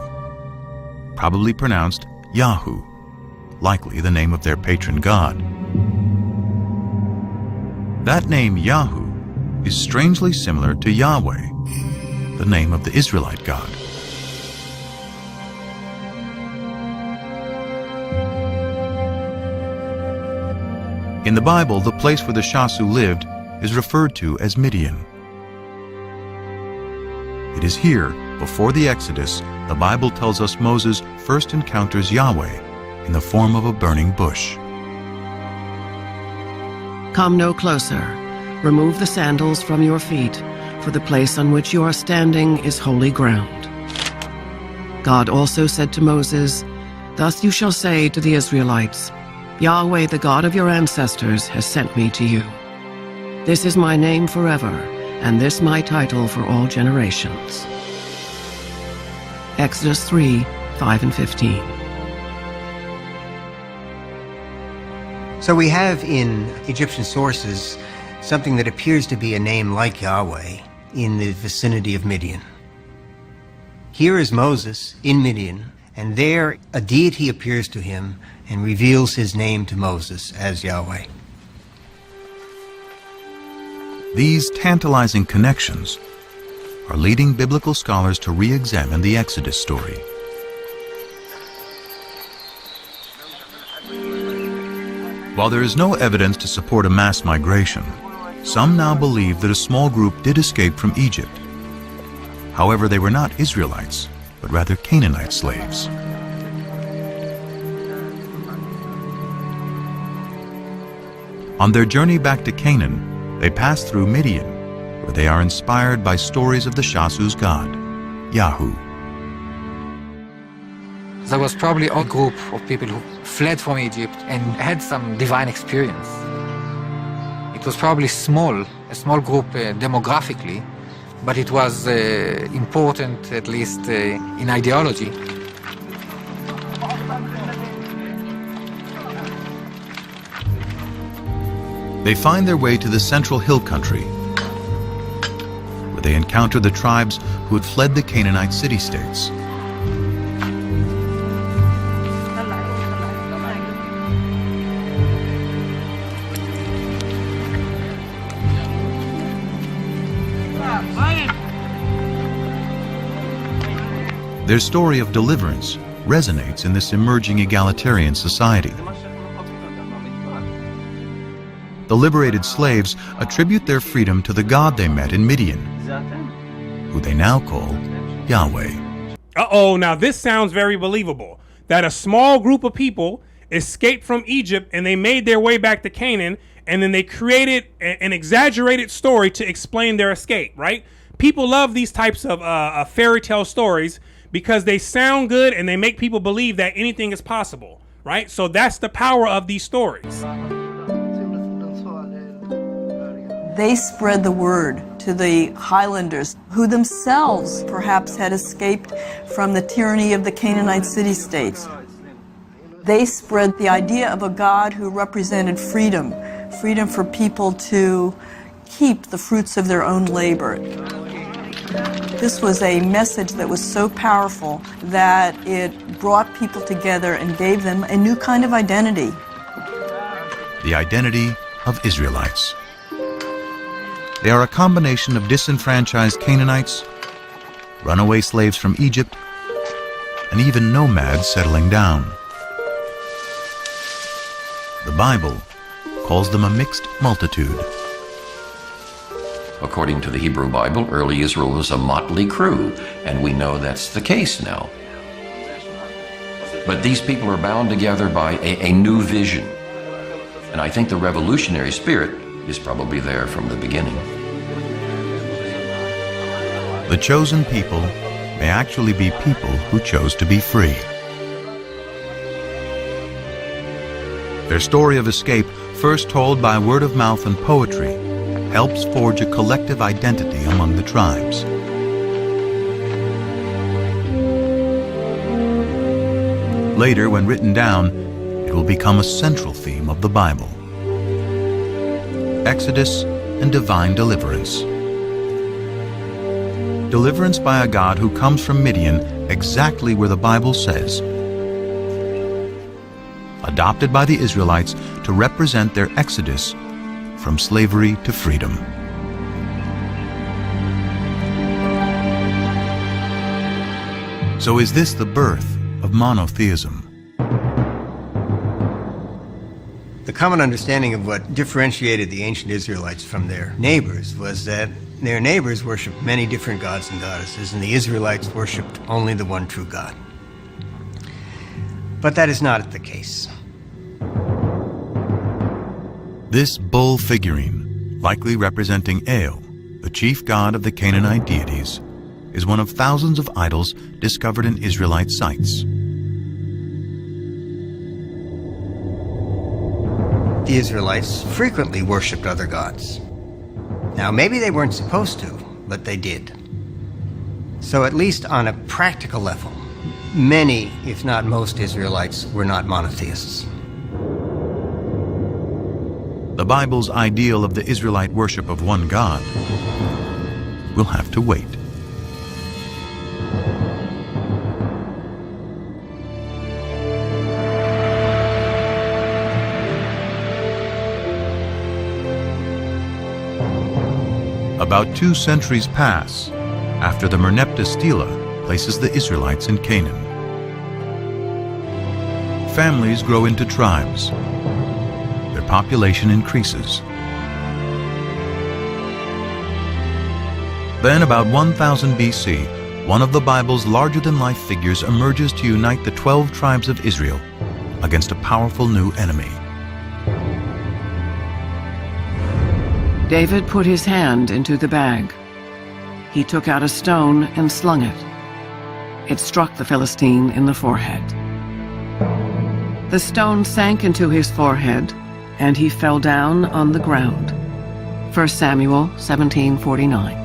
probably pronounced Yahu, likely the name of their patron god. That name Yahu is strangely similar to Yahweh, the name of the Israelite God. In the Bible, the place where the Shasu lived is referred to as Midian. It is here, before the Exodus, the Bible tells us Moses first encounters Yahweh in the form of a burning bush. Come no closer. Remove the sandals from your feet, for the place on which you are standing is holy ground. God also said to Moses, Thus you shall say to the Israelites, Yahweh, the God of your ancestors, has sent me to you. This is my name forever, and this my title for all generations. Exodus 3, 5 and 15. So we have in Egyptian sources something that appears to be a name like Yahweh in the vicinity of Midian. Here is Moses in Midian, and there a deity appears to him and reveals his name to Moses as Yahweh. These tantalizing connections are leading biblical scholars to re-examine the Exodus story. While there is no evidence to support a mass migration, some now believe that a small group did escape from Egypt. However, they were not Israelites, but rather Canaanite slaves. On their journey back to Canaan, they pass through Midian, where they are inspired by stories of the Shasu's god, Yahu. There was probably a group of people who fled from Egypt and had some divine experience. It was probably a small group demographically, but it was important, at least in ideology. They find their way to the central hill country, where they encounter the tribes who had fled the Canaanite city-states. Their story of deliverance resonates in this emerging egalitarian society. The liberated slaves attribute their freedom to the God they met in Midian, who they now call Yahweh. Uh-oh, now this sounds very believable. That a small group of people escaped from Egypt and they made their way back to Canaan, and then they created an exaggerated story to explain their escape, right? People love these types of fairy tale stories because they sound good and they make people believe that anything is possible, right? So that's the power of these stories. They spread the word to the highlanders, who themselves perhaps had escaped from the tyranny of the Canaanite city-states. They spread the idea of a God who represented freedom, freedom for people to keep the fruits of their own labor. This was a message that was so powerful that it brought people together and gave them a new kind of identity. The identity of Israelites. They are a combination of disenfranchised Canaanites, runaway slaves from Egypt, and even nomads settling down. The Bible calls them a mixed multitude. According to the Hebrew Bible, early Israel was a motley crew, and we know that's the case now. But these people are bound together by a new vision. And I think the revolutionary spirit is probably there from the beginning. The chosen people may actually be people who chose to be free. Their story of escape, first told by word of mouth and poetry, helps forge a collective identity among the tribes. Later, when written down, it will become a central theme of the Bible. Exodus and divine deliverance. Deliverance by a God who comes from Midian exactly where the Bible says. Adopted by the Israelites to represent their exodus from slavery to freedom. So is this the birth of monotheism? The common understanding of what differentiated the ancient Israelites from their neighbors was that their neighbors worshipped many different gods and goddesses, and the Israelites worshipped only the one true God. But that is not the case. This bull figurine, likely representing El, the chief god of the Canaanite deities, is one of thousands of idols discovered in Israelite sites. The Israelites frequently worshipped other gods. Now, maybe they weren't supposed to, but they did. So at least on a practical level, many, if not most, Israelites were not monotheists. The Bible's ideal of the Israelite worship of one God will have to wait. About 2 centuries pass after the Merneptah Stela places the Israelites in Canaan. Families grow into tribes. Their population increases. Then, about 1000 BC, one of the Bible's larger-than-life figures emerges to unite the 12 tribes of Israel against a powerful new enemy. David put his hand into the bag. He took out a stone and slung it. It struck the Philistine in the forehead. The stone sank into his forehead, and he fell down on the ground. 1 Samuel 17:49.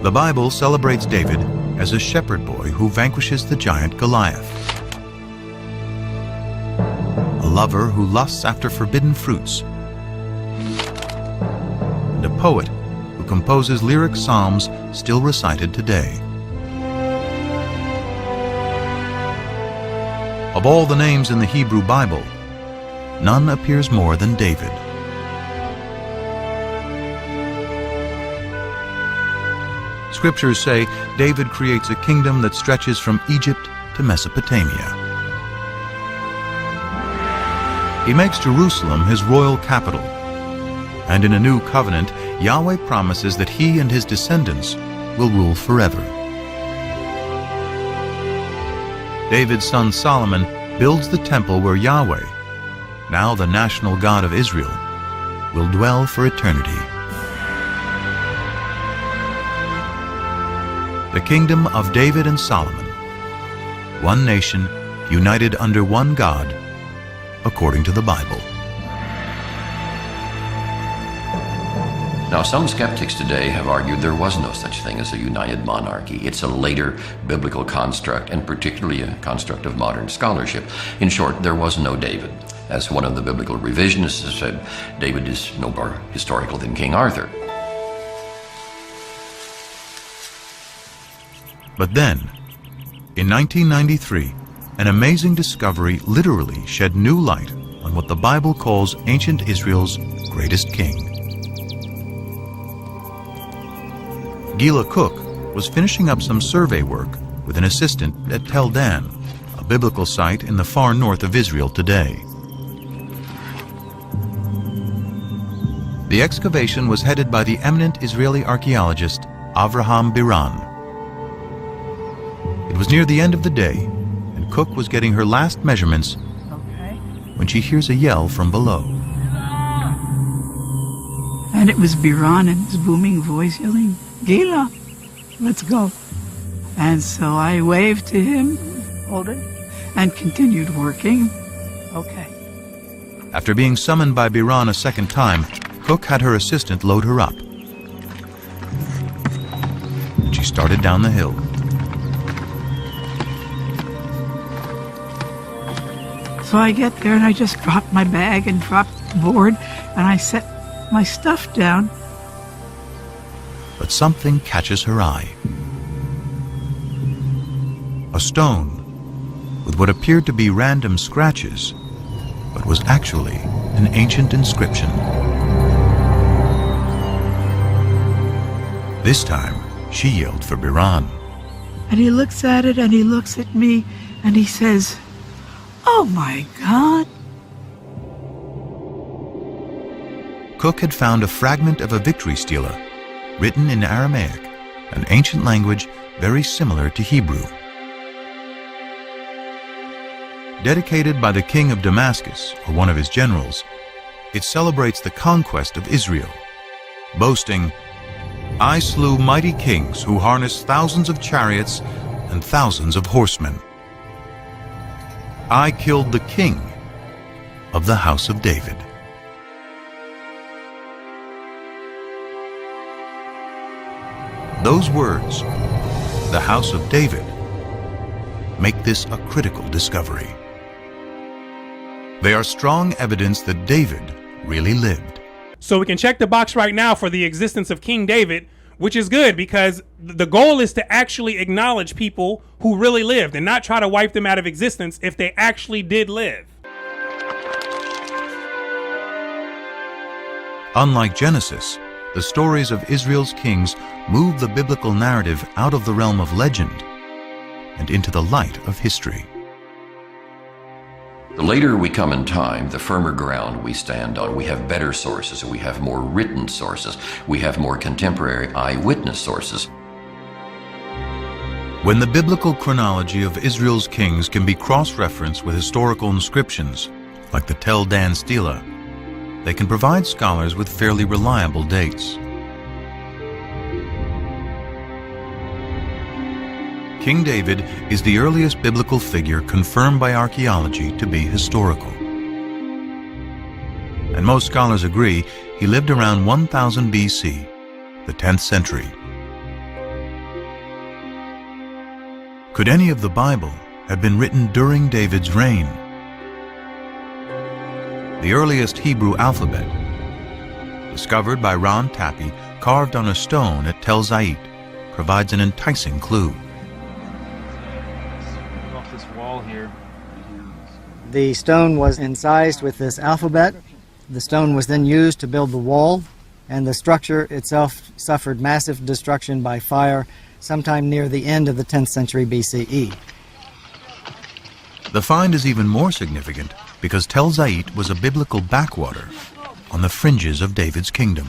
The Bible celebrates David as a shepherd boy who vanquishes the giant Goliath. A lover who lusts after forbidden fruits. And a poet who composes lyric psalms still recited today. Of all the names in the Hebrew Bible, none appears more than David. Scriptures say David creates a kingdom that stretches from Egypt to Mesopotamia. He makes Jerusalem his royal capital. And in a new covenant, Yahweh promises that he and his descendants will rule forever. David's son Solomon builds the temple where Yahweh, now the national God of Israel, will dwell for eternity. The kingdom of David and Solomon, one nation united under one God, according to the Bible. Now, some skeptics today have argued there was no such thing as a united monarchy. It's a later biblical construct, and particularly a construct of modern scholarship. In short, there was no David. As one of the biblical revisionists has said, David is no more historical than King Arthur. But then, in 1993, an amazing discovery literally shed new light on what the Bible calls ancient Israel's greatest king. Gila Cook was finishing up some survey work with an assistant at Tel Dan, a biblical site in the far north of Israel today. The excavation was headed by the eminent Israeli archaeologist Avraham Biran. It was near the end of the day, and Cook was getting her last measurements when she hears a yell from below. And it was Biran in his booming voice yelling, "Gila, let's go." And so I waved to him, hold it, and continued working. Okay. After being summoned by Biran a second time, Cook had her assistant load her up. And she started down the hill. So I get there and I just dropped my bag and dropped the board and I set my stuff down. But something catches her eye. A stone with what appeared to be random scratches, but was actually an ancient inscription. This time, she yelled for Biran. And he looks at it and he looks at me and he says, "Oh my God." Cook had found a fragment of a victory stela, written in Aramaic, an ancient language very similar to Hebrew. Dedicated by the king of Damascus, or one of his generals, it celebrates the conquest of Israel, boasting, "I slew mighty kings who harnessed thousands of chariots and thousands of horsemen. I killed the king of the house of David." Those words, the house of David, make this a critical discovery. They are strong evidence that David really lived. So we can check the box right now for the existence of King David, which is good because the goal is to actually acknowledge people who really lived and not try to wipe them out of existence if they actually did live. Unlike Genesis, the stories of Israel's kings move the biblical narrative out of the realm of legend and into the light of history. The later we come in time, the firmer ground we stand on. We have better sources, we have more written sources, we have more contemporary eyewitness sources. When the biblical chronology of Israel's kings can be cross-referenced with historical inscriptions, like the Tel Dan Stela, they can provide scholars with fairly reliable dates. King David is the earliest biblical figure confirmed by archaeology to be historical. And most scholars agree he lived around 1000 BC, the 10th century. Could any of the Bible have been written during David's reign? The earliest Hebrew alphabet, discovered by Ron Tappy, carved on a stone at Tel Zait, provides an enticing clue. Off this wall here. The stone was incised with this alphabet. The stone was then used to build the wall, and the structure itself suffered massive destruction by fire sometime near the end of the 10th century BCE. The find is even more significant because Tel Zait was a biblical backwater on the fringes of David's kingdom.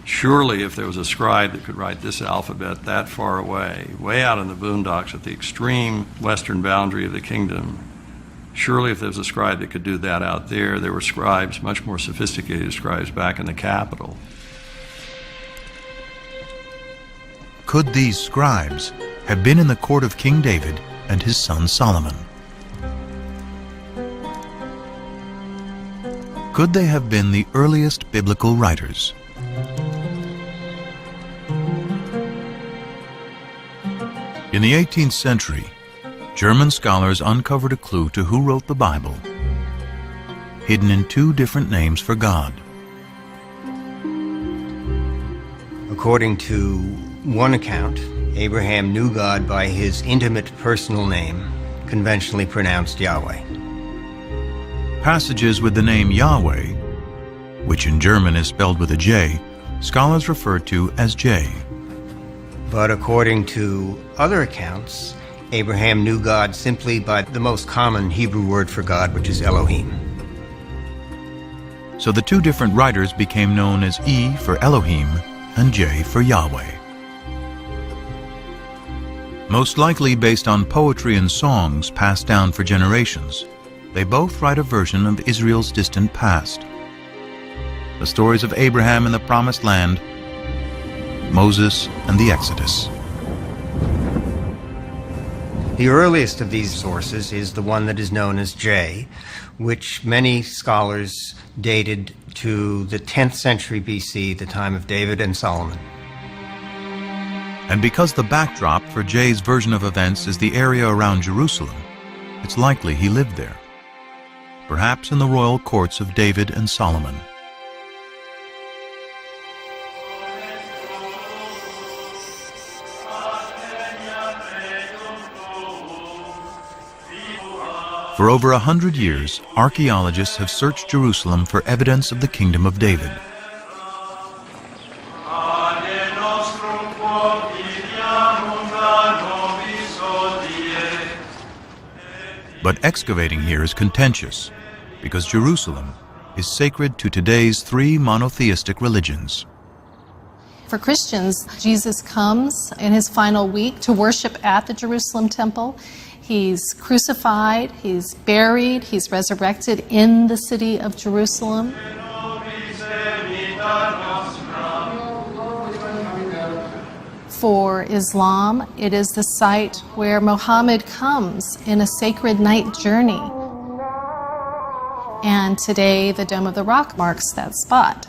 Surely if there was a scribe that could write this alphabet that far away, way out in the boondocks at the extreme western boundary of the kingdom, surely if there was a scribe that could do that out there, there were scribes, much more sophisticated scribes, back in the capital. Could these scribes have been in the court of King David and his son Solomon? Could they have been the earliest biblical writers? In the 18th century, German scholars uncovered a clue to who wrote the Bible, hidden in two different names for God. According to one account, Abraham knew God by his intimate personal name, conventionally pronounced Yahweh. Passages with the name Yahweh, which in German is spelled with a J, scholars refer to as J. But according to other accounts, Abraham knew God simply by the most common Hebrew word for God, which is Elohim. So the two different writers became known as E for Elohim and J for Yahweh. Most likely based on poetry and songs passed down for generations, they both write a version of Israel's distant past. The stories of Abraham in the Promised Land, Moses and the Exodus. The earliest of these sources is the one that is known as J, which many scholars dated to the 10th century BC, the time of David and Solomon. And because the backdrop for J's version of events is the area around Jerusalem, it's likely he lived there, perhaps in the royal courts of David and Solomon. For over 100 years, archaeologists have searched Jerusalem for evidence of the Kingdom of David. But excavating here is contentious, because Jerusalem is sacred to today's three monotheistic religions. For Christians, Jesus comes in his final week to worship at the Jerusalem temple. He's crucified, he's buried, he's resurrected in the city of Jerusalem. For Islam, it is the site where Muhammad comes in a sacred night journey. And today, the Dome of the Rock marks that spot.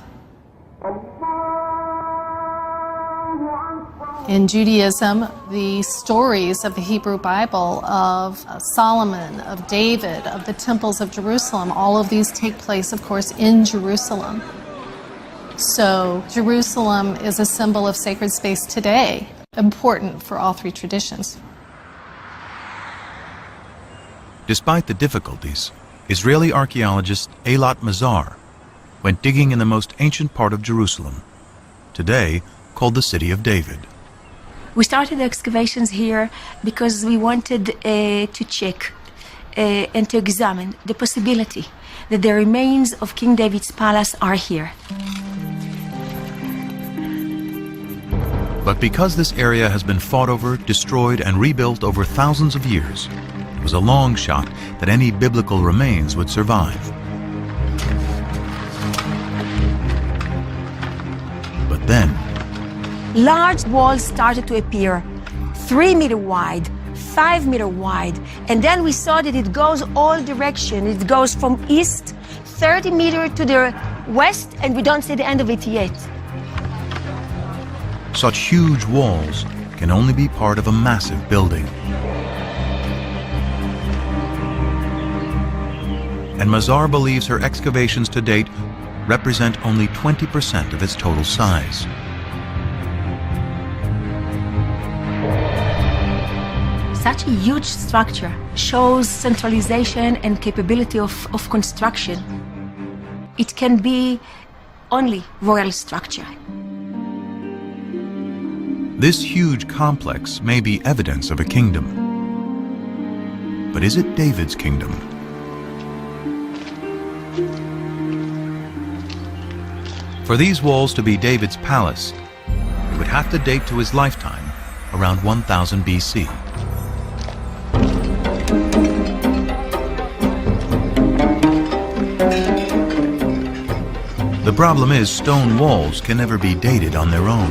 In Judaism, the stories of the Hebrew Bible of Solomon, of David, of the temples of Jerusalem, all of these take place, of course, in Jerusalem. So Jerusalem is a symbol of sacred space today, important for all three traditions. Despite the difficulties, Israeli archaeologist Eilat Mazar went digging in the most ancient part of Jerusalem, today called the City of David. We started the excavations here because we wanted to check and to examine the possibility that the remains of King David's palace are here. But because this area has been fought over, destroyed, and rebuilt over thousands of years, it was a long shot that any biblical remains would survive. But then, large walls started to appear, 3 meter wide, 5 meter wide, and then we saw that it goes all directions. It goes from east, 30 meters to the west, and we don't see the end of it yet. such huge walls can only be part of a massive building. And Mazar believes her excavations to date represent only 20% of its total size. Such a huge structure shows centralization and capability of construction. It can be only royal structure. This huge complex may be evidence of a kingdom. But is it David's kingdom? For these walls to be David's palace, it would have to date to his lifetime, around 1000 BC. The problem is stone walls can never be dated on their own.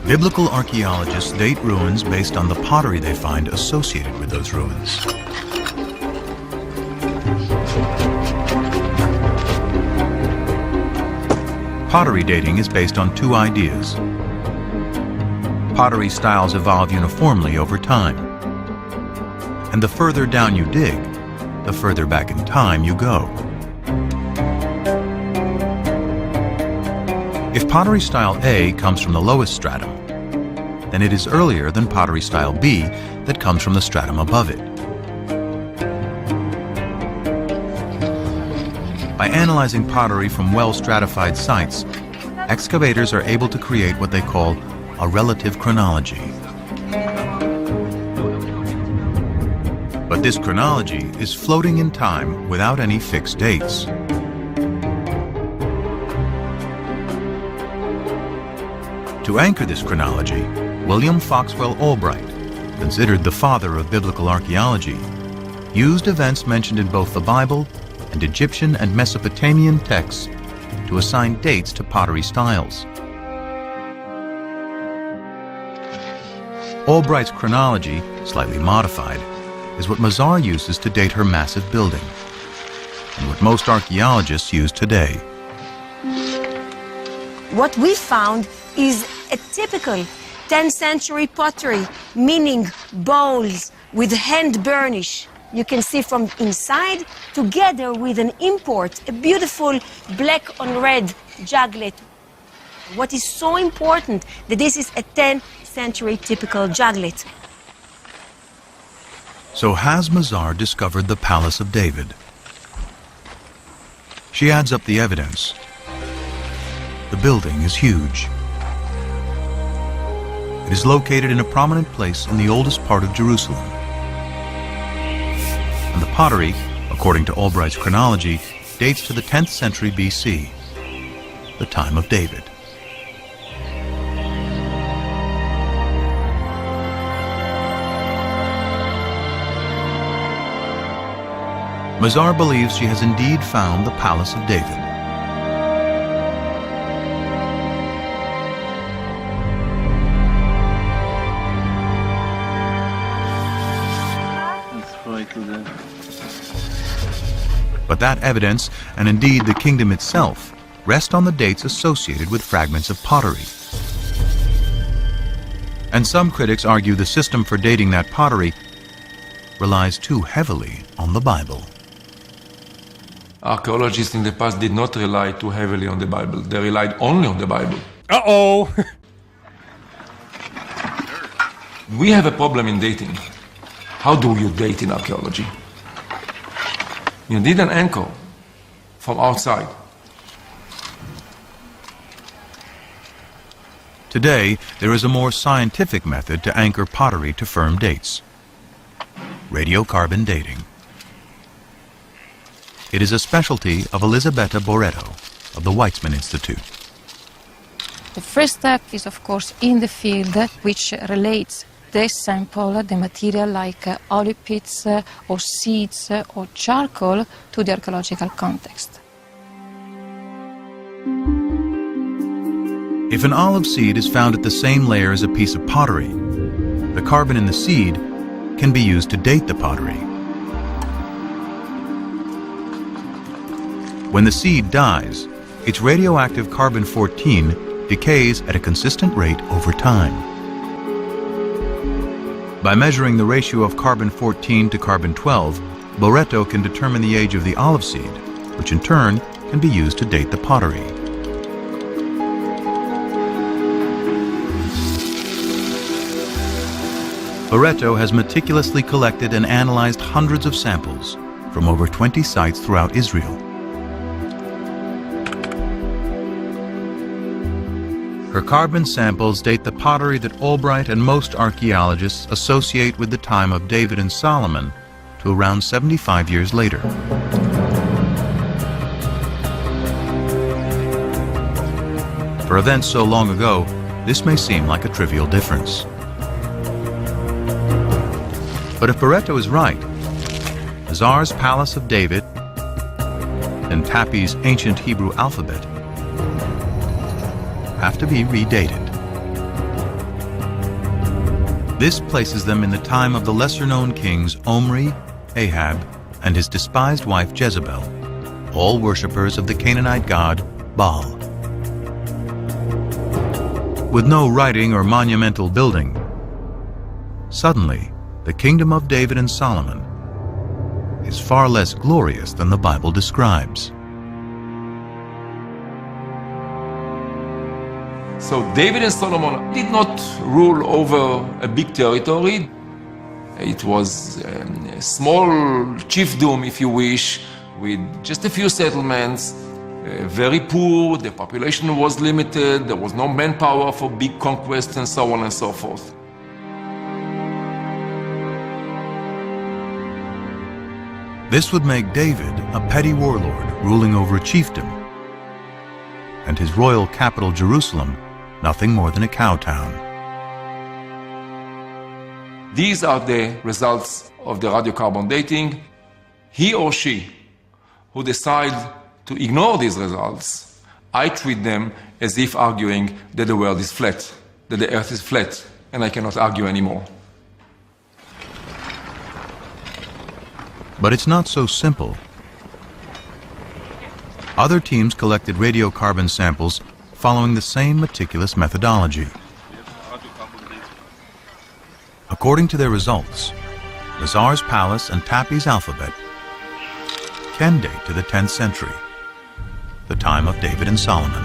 Biblical archaeologists date ruins based on the pottery they find associated with those ruins. Pottery dating is based on two ideas. Pottery styles evolve uniformly over time. And the further down you dig, the further back in time you go. If pottery style A comes from the lowest stratum, then it is earlier than pottery style B that comes from the stratum above it. By analyzing pottery from well-stratified sites, excavators are able to create what they call a relative chronology. But this chronology is floating in time without any fixed dates. To anchor this chronology, William Foxwell Albright, considered the father of biblical archaeology, used events mentioned in both the Bible and Egyptian and Mesopotamian texts to assign dates to pottery styles. Albright's chronology, slightly modified, is what Mazar uses to date her massive building, and what most archaeologists use today. What we found is a typical 10th century pottery, meaning bowls with hand burnish. You can see from inside, together with an import, a beautiful black on red juglet. What is so important that this is a 10th century typical juglet. So has Mazar discovered the Palace of David? She adds up the evidence. The building is huge. It is located in a prominent place in the oldest part of Jerusalem. And the pottery, according to Albright's chronology, dates to the 10th century BC, the time of David. Mazar believes she has indeed found the Palace of David. But that evidence, and indeed the kingdom itself, rest on the dates associated with fragments of pottery. And some critics argue the system for dating that pottery relies too heavily on the Bible. Archaeologists in the past did not rely too heavily on the Bible. They relied only on the Bible. Uh-oh! We have a problem in dating. How do you date in archaeology? You need an anchor from outside. Today, there is a more scientific method to anchor pottery to firm dates: radiocarbon dating. It is a specialty of Elisabetta Boretto of the Weizmann Institute. The first step is, of course, in the field, which relates the sample, the material like olive pits or seeds or charcoal to the archaeological context. If an olive seed is found at the same layer as a piece of pottery, the carbon in the seed can be used to date the pottery. When the seed dies, its radioactive carbon-14 decays at a consistent rate over time. By measuring the ratio of carbon-14 to carbon-12, Boretto can determine the age of the olive seed, which in turn can be used to date the pottery. Boretto has meticulously collected and analyzed hundreds of samples from over 20 sites throughout Israel. Her carbon samples date the pottery that Albright and most archaeologists associate with the time of David and Solomon to around 75 years later. For events so long ago, this may seem like a trivial difference. But if Boretto is right, Mazar's Palace of David and Tappy's ancient Hebrew alphabet have to be redated. This places them in the time of the lesser-known kings Omri, Ahab, and his despised wife Jezebel, all worshippers of the Canaanite god Baal. With no writing or monumental building, suddenly the kingdom of David and Solomon is far less glorious than the Bible describes. So David and Solomon did not rule over a big territory. It was a small chiefdom, if you wish, with just a few settlements, very poor, the population was limited, there was no manpower for big conquests and so on and so forth. This would make David a petty warlord ruling over a chiefdom, and his royal capital Jerusalem nothing more than a cow town. These are the results of the radiocarbon dating. He or she who decide to ignore these results, I treat them as if arguing that the world is flat, that the earth is flat, and I cannot argue anymore. But it's not so simple. Other teams collected radiocarbon samples following the same meticulous methodology. According to their results, Mazar's palace and Tapi's alphabet can date to the 10th century, the time of David and Solomon.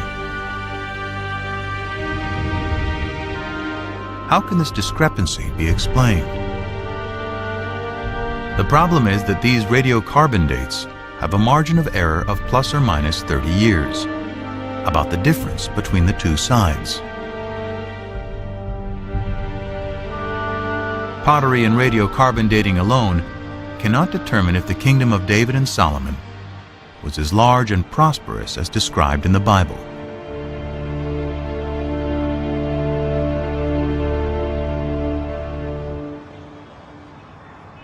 How can this discrepancy be explained? The problem is that these radiocarbon dates have a margin of error of plus or minus 30 years, about the difference between the two sides. Pottery and radiocarbon dating alone cannot determine if the kingdom of David and Solomon was as large and prosperous as described in the Bible.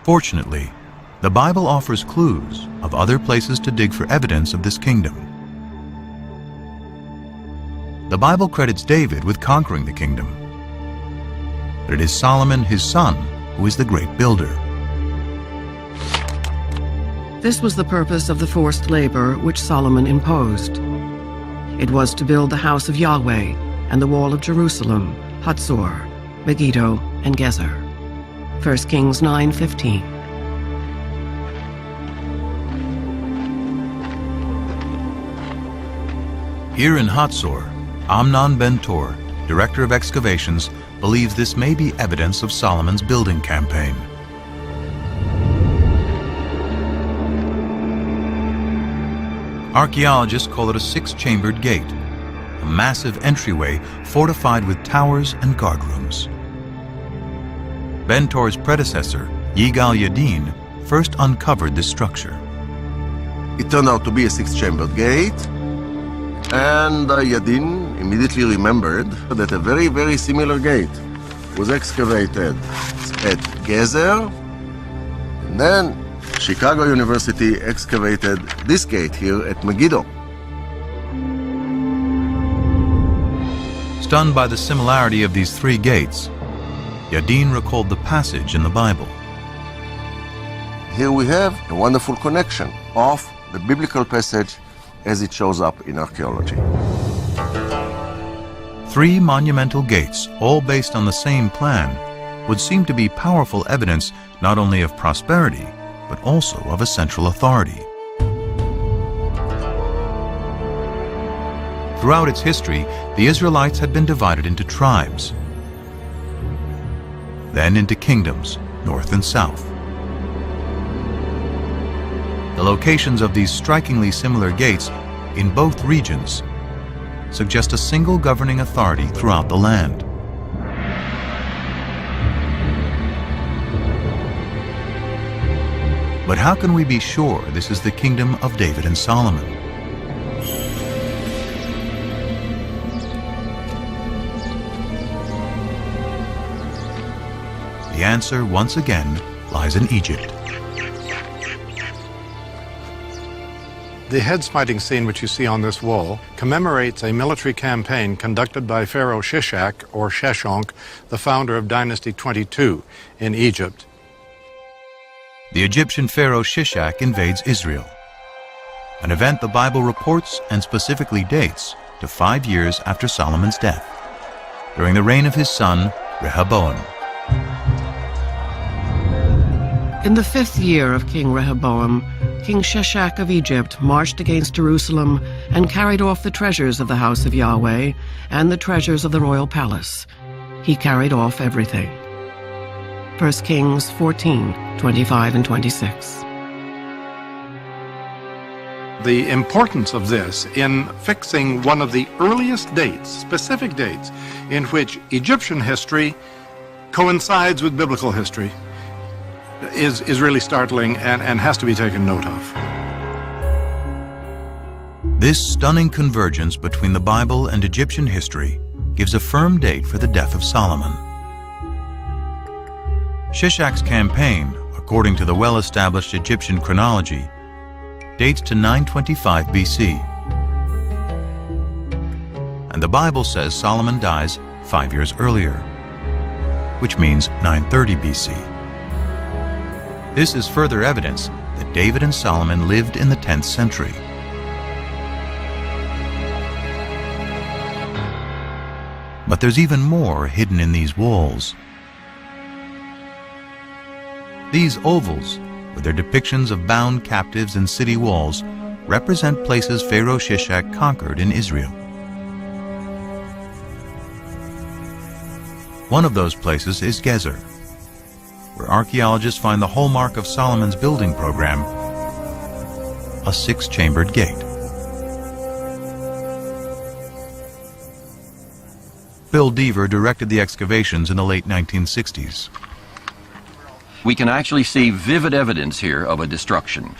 Fortunately, the Bible offers clues of other places to dig for evidence of this kingdom. The Bible credits David with conquering the kingdom, but it is Solomon, his son, who is the great builder. This was the purpose of the forced labor which Solomon imposed. It was to build the house of Yahweh and the wall of Jerusalem, Hatzor, Megiddo, and Gezer. 1 Kings 9:15. Here in Hatzor, Amnon Ben-Tor, director of excavations, believes this may be evidence of Solomon's building campaign. Archaeologists call it a six-chambered gate, a massive entryway fortified with towers and guardrooms. Ben-Tor's predecessor, Yigal Yadin, first uncovered this structure. It turned out to be a six-chambered gate, and Yadin immediately remembered that a very, very similar gate was excavated at Gezer, and then Chicago University excavated this gate here at Megiddo. Stunned by the similarity of these three gates, Yadin recalled the passage in the Bible. Here we have a wonderful connection of the biblical passage as it shows up in archaeology. Three monumental gates, all based on the same plan, would seem to be powerful evidence not only of prosperity, but also of a central authority. Throughout its history, the Israelites had been divided into tribes, then into kingdoms, north and south. The locations of these strikingly similar gates in both regions suggest a single governing authority throughout the land. But how can we be sure this is the kingdom of David and Solomon? The answer, once again, lies in Egypt. The head-smiting scene which you see on this wall commemorates a military campaign conducted by Pharaoh Shishak, or Sheshonq, the founder of Dynasty 22 in Egypt. The Egyptian pharaoh Shishak invades Israel, an event the Bible reports and specifically dates to 5 years after Solomon's death, during the reign of his son Rehoboam. In the 5th year of King Rehoboam, King Shishak of Egypt marched against Jerusalem and carried off the treasures of the house of Yahweh and the treasures of the royal palace. He carried off everything. 1 Kings 14:25 and 26. The importance of this in fixing one of the earliest dates, specific dates, in which Egyptian history coincides with biblical history is really startling and has to be taken note of. This stunning convergence between the Bible and Egyptian history gives a firm date for the death of Solomon. Shishak's campaign, according to the well-established Egyptian chronology, dates to 925 BC. And the Bible says Solomon dies 5 years earlier, which means 930 BC. This is further evidence that David and Solomon lived in the 10th century. But there's even more hidden in these walls. These ovals, with their depictions of bound captives and city walls, represent places Pharaoh Shishak conquered in Israel. One of those places is Gezer, where archaeologists find the hallmark of Solomon's building program, a 6-chambered gate. Bill Deaver directed the excavations in the late 1960s. We can actually see vivid evidence here of a destruction.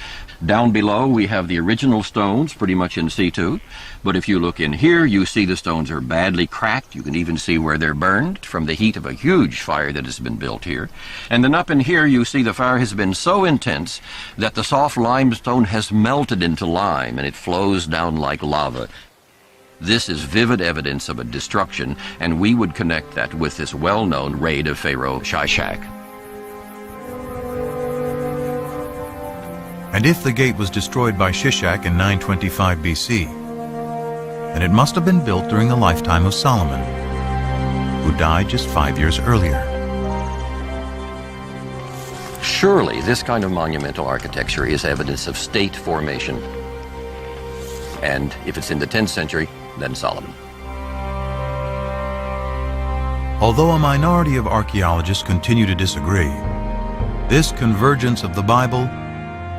Down below we have the original stones pretty much in situ, but if you look in here you see the stones are badly cracked. You can even see where they're burned from the heat of a huge fire that has been built here. And then up in here you see the fire has been so intense that the soft limestone has melted into lime and it flows down like lava. This is vivid evidence of a destruction, and we would connect that with this well-known raid of Pharaoh Shishak. And if the gate was destroyed by Shishak in 925 BC, then it must have been built during the lifetime of Solomon, who died just 5 years earlier. Surely this kind of monumental architecture is evidence of state formation. And if it's in the 10th century, then Solomon. Although a minority of archaeologists continue to disagree, this convergence of the Bible,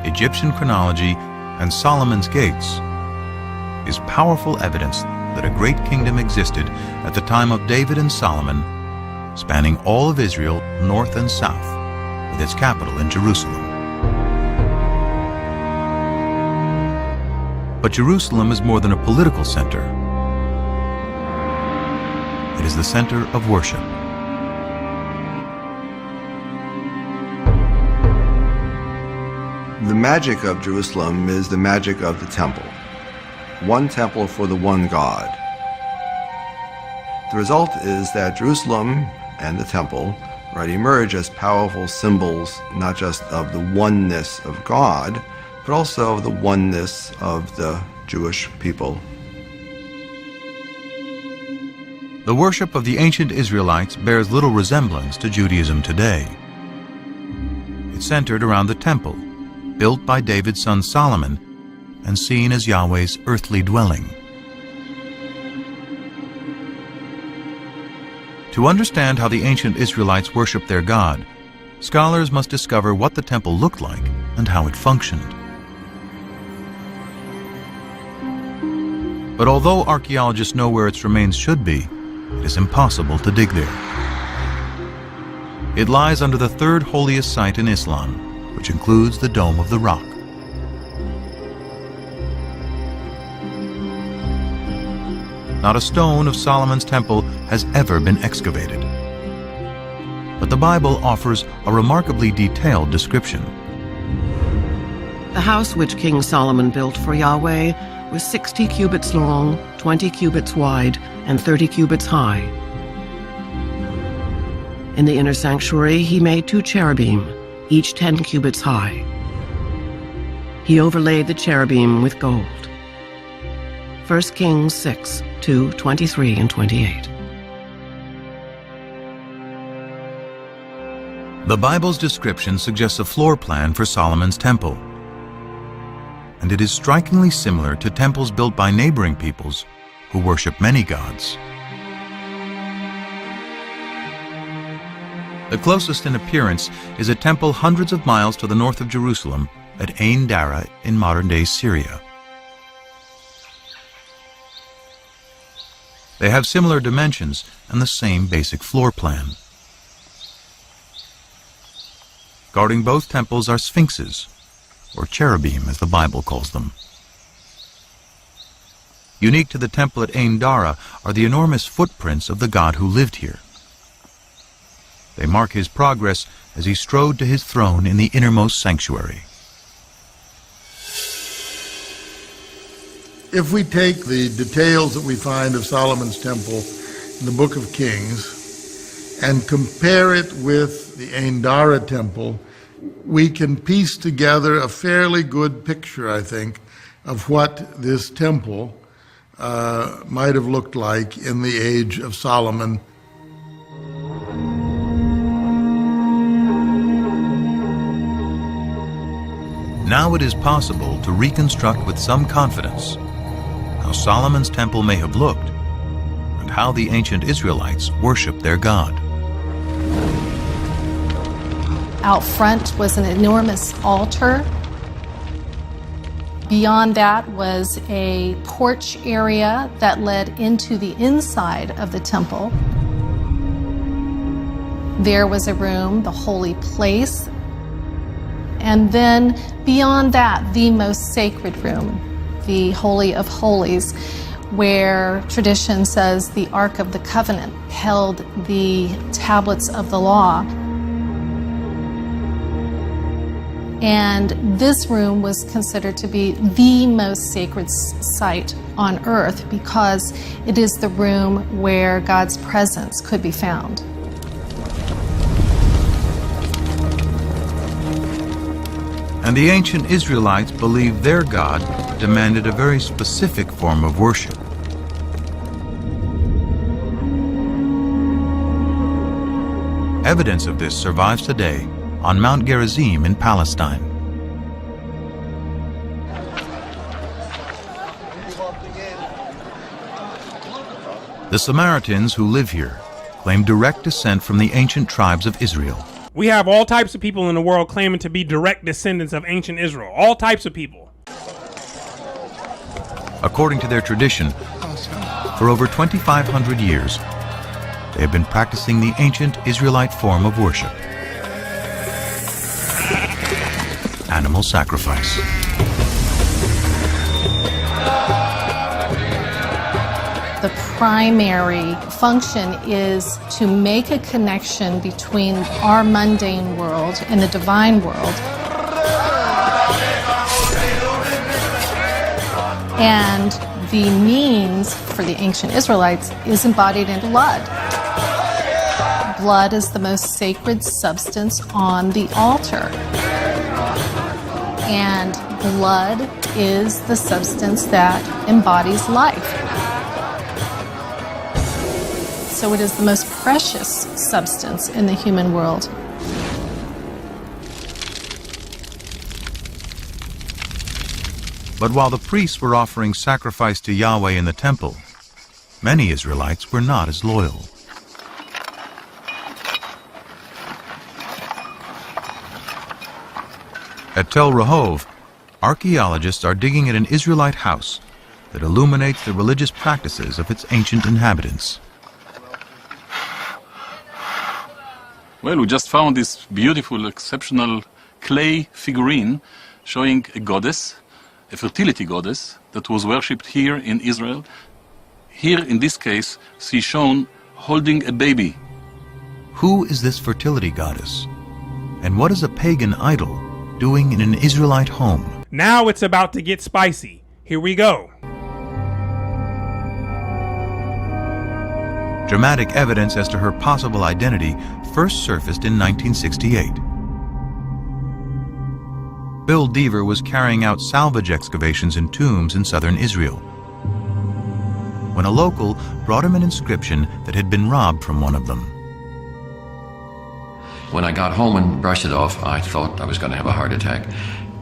Egyptian chronology, and Solomon's gates is powerful evidence that a great kingdom existed at the time of David and Solomon, spanning all of Israel, north and south, with its capital in Jerusalem. But Jerusalem is more than a political center. It is the center of worship. The magic of Jerusalem is the magic of the temple. One temple for the one God. The result is that Jerusalem and the temple emerge as powerful symbols not just of the oneness of God, but also of the oneness of the Jewish people. The worship of the ancient Israelites bears little resemblance to Judaism today. It centered around the temple, built by David's son Solomon, and seen as Yahweh's earthly dwelling. To understand how the ancient Israelites worshiped their God, scholars must discover what the temple looked like and how it functioned. But although archaeologists know where its remains should be, it is impossible to dig there. It lies under the third holiest site in Islam, which includes the Dome of the Rock. Not a stone of Solomon's temple has ever been excavated. But the Bible offers a remarkably detailed description. The house which King Solomon built for Yahweh was 60 cubits long, 20 cubits wide, and 30 cubits high. In the inner sanctuary, he made 2 cherubim, each 10 cubits high. He overlaid the cherubim with gold. 1 Kings 6, 2, 23 and 28. The Bible's description suggests a floor plan for Solomon's temple. and it is strikingly similar to temples built by neighboring peoples who worship many gods. The closest in appearance is a temple hundreds of miles to the north of Jerusalem at Ain Dara in modern-day Syria. They have similar dimensions and the same basic floor plan. Guarding both temples are sphinxes, or cherubim as the Bible calls them. Unique to the temple at Ain Dara are the enormous footprints of the god who lived here. They mark his progress as he strode to his throne in the innermost sanctuary. If we take the details that we find of Solomon's temple in the Book of Kings and compare it with the Ain Dara temple, we can piece together a fairly good picture, I think, of what this temple might have looked like in the age of Solomon. Now it is possible to reconstruct with some confidence how Solomon's temple may have looked and how the ancient Israelites worshiped their God. Out front was an enormous altar. Beyond that was a porch area that led into the inside of the temple. There was a room, the holy place, and then beyond that, the most sacred room, the Holy of Holies, where tradition says the Ark of the Covenant held the tablets of the law. And this room was considered to be the most sacred site on earth because it is the room where God's presence could be found. And the ancient Israelites believed their God demanded a very specific form of worship. Evidence of this survives today on Mount Gerizim in Palestine. The Samaritans who live here claim direct descent from the ancient tribes of Israel. We have all types of people in the world claiming to be direct descendants of ancient Israel. All types of people. According to their tradition, for over 2,500 years, they have been practicing the ancient Israelite form of worship: animal sacrifice. The primary function is to make a connection between our mundane world and the divine world. And the means for the ancient Israelites is embodied in blood. Blood is the most sacred substance on the altar. And blood is the substance that embodies life. So it is the most precious substance in the human world. But while the priests were offering sacrifice to Yahweh in the temple, many Israelites were not as loyal. At Tel Rehov, archaeologists are digging at an Israelite house that illuminates the religious practices of its ancient inhabitants. Well, we just found this beautiful, exceptional clay figurine showing a goddess, a fertility goddess, that was worshipped here in Israel. Here, in this case, she's shown holding a baby. Who is this fertility goddess? And what is a pagan idol doing in an Israelite home? Now it's about to get spicy. Here we go. Dramatic evidence as to her possible identity first surfaced in 1968. Bill Deaver was carrying out salvage excavations in tombs in southern Israel when a local brought him an inscription that had been robbed from one of them. When I got home and brushed it off, I thought I was going to have a heart attack.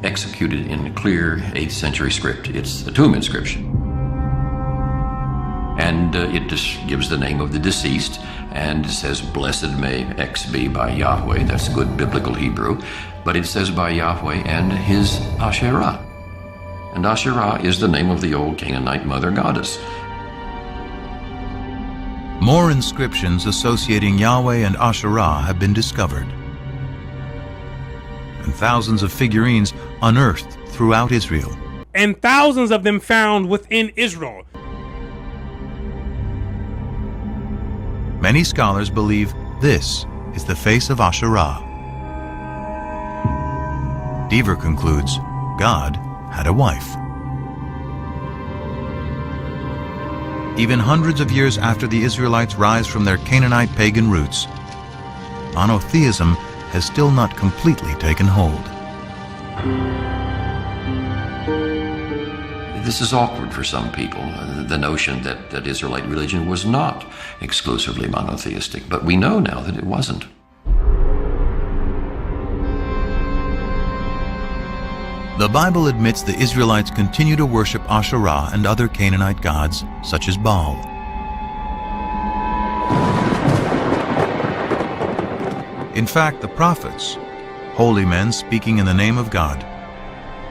executed in clear 8th century script. It's a tomb inscription. And it just gives the name of the deceased, and it says, "Blessed may X be by Yahweh." That's good biblical Hebrew. But it says by Yahweh and his Asherah. And Asherah is the name of the old Canaanite mother goddess. More inscriptions associating Yahweh and Asherah have been discovered, and thousands of figurines unearthed throughout Israel. And thousands of them found within Israel. Many scholars believe this is the face of Asherah. Deaver concludes God had a wife. Even hundreds of years after the Israelites rise from their Canaanite pagan roots, monotheism has still not completely taken hold. This is awkward for some people, the notion that Israelite religion was not exclusively monotheistic, but we know now that it wasn't. The Bible admits the Israelites continue to worship Asherah and other Canaanite gods, such as Baal. In fact, the prophets, holy men speaking in the name of God,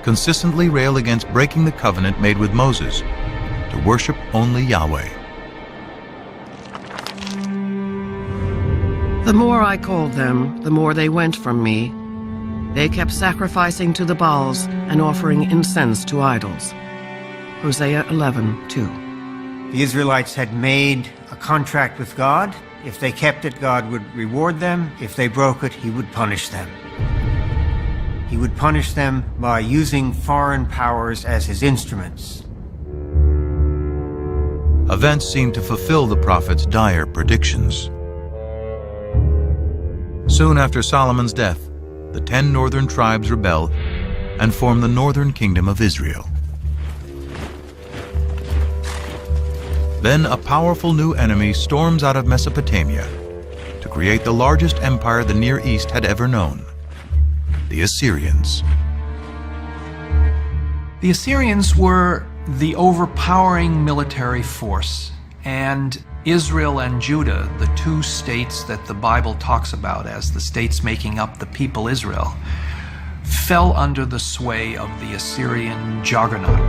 consistently rail against breaking the covenant made with Moses to worship only Yahweh. The more I called them, the more they went from me. They kept sacrificing to the Baals and offering incense to idols. Hosea 11:2. The Israelites had made a contract with God. If they kept it, God would reward them. If they broke it, he would punish them. He would punish them by using foreign powers as his instruments. Events seem to fulfill the prophet's dire predictions. Soon after Solomon's death, the 10 northern tribes rebel and form the northern kingdom of Israel. Then a powerful new enemy storms out of Mesopotamia to create the largest empire the Near East had ever known, the Assyrians. The Assyrians were the overpowering military force, and Israel and Judah, the two states that the Bible talks about as the states making up the people Israel, fell under the sway of the Assyrian juggernaut.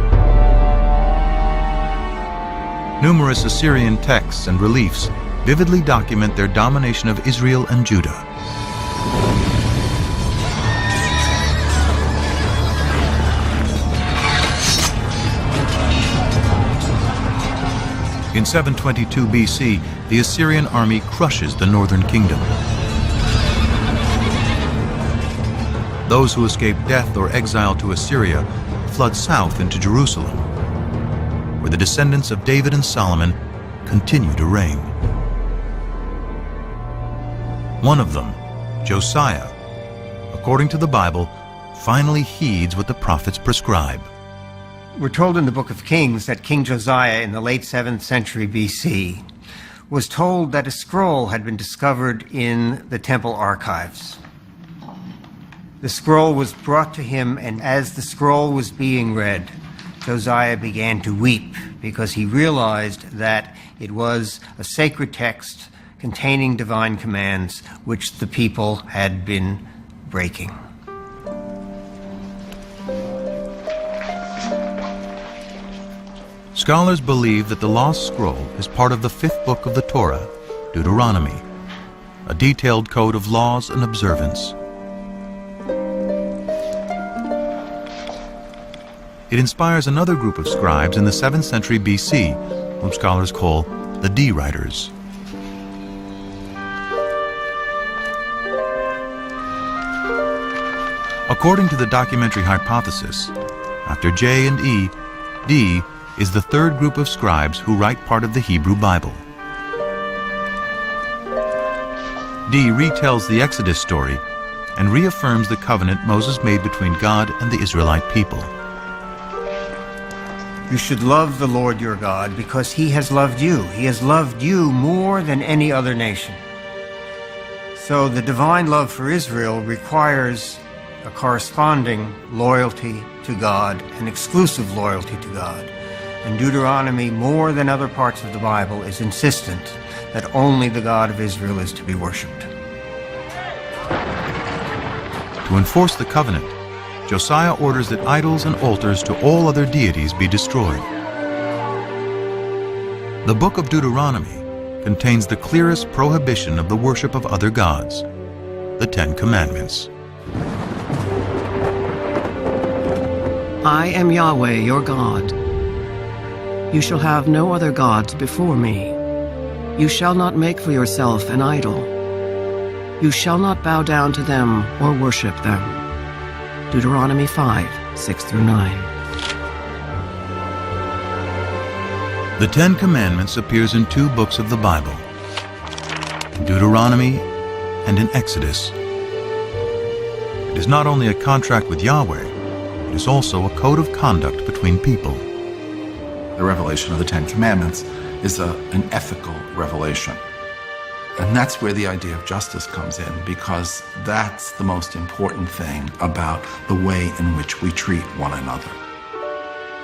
Numerous Assyrian texts and reliefs vividly document their domination of Israel and Judah. In 722 BC, the Assyrian army crushes the northern kingdom. Those who escape death or exile to Assyria flood south into Jerusalem, where the descendants of David and Solomon continue to reign. One of them, Josiah, according to the Bible, finally heeds what the prophets prescribe. We're told in the book of Kings that King Josiah in the late 7th century BC was told that a scroll had been discovered in the temple archives. The scroll was brought to him, and as the scroll was being read, Josiah began to weep because he realized that it was a sacred text containing divine commands which the people had been breaking. Scholars believe that the lost scroll is part of the 5th book of the Torah, Deuteronomy, a detailed code of laws and observance. It inspires another group of scribes in the 7th century BC, whom scholars call the D-writers. According to the documentary hypothesis, after J and E, D is the third group of scribes who write part of the Hebrew Bible. D retells the Exodus story and reaffirms the covenant Moses made between God and the Israelite people. You should love the Lord your God because he has loved you. He has loved you more than any other nation. So the divine love for Israel requires a corresponding loyalty to God, an exclusive loyalty to God. And Deuteronomy, more than other parts of the Bible, is insistent that only the God of Israel is to be worshipped. To enforce the covenant, Josiah orders that idols and altars to all other deities be destroyed. The book of Deuteronomy contains the clearest prohibition of the worship of other gods, the Ten Commandments. I am Yahweh, your God. You shall have no other gods before me. You shall not make for yourself an idol. You shall not bow down to them or worship them. Deuteronomy 5:6-9. The Ten Commandments appears in two books of the Bible, in Deuteronomy and in Exodus. It is not only a contract with Yahweh, it is also a code of conduct between people. The revelation of the Ten Commandments is an ethical revelation. And that's where the idea of justice comes in, because that's the most important thing about the way in which we treat one another.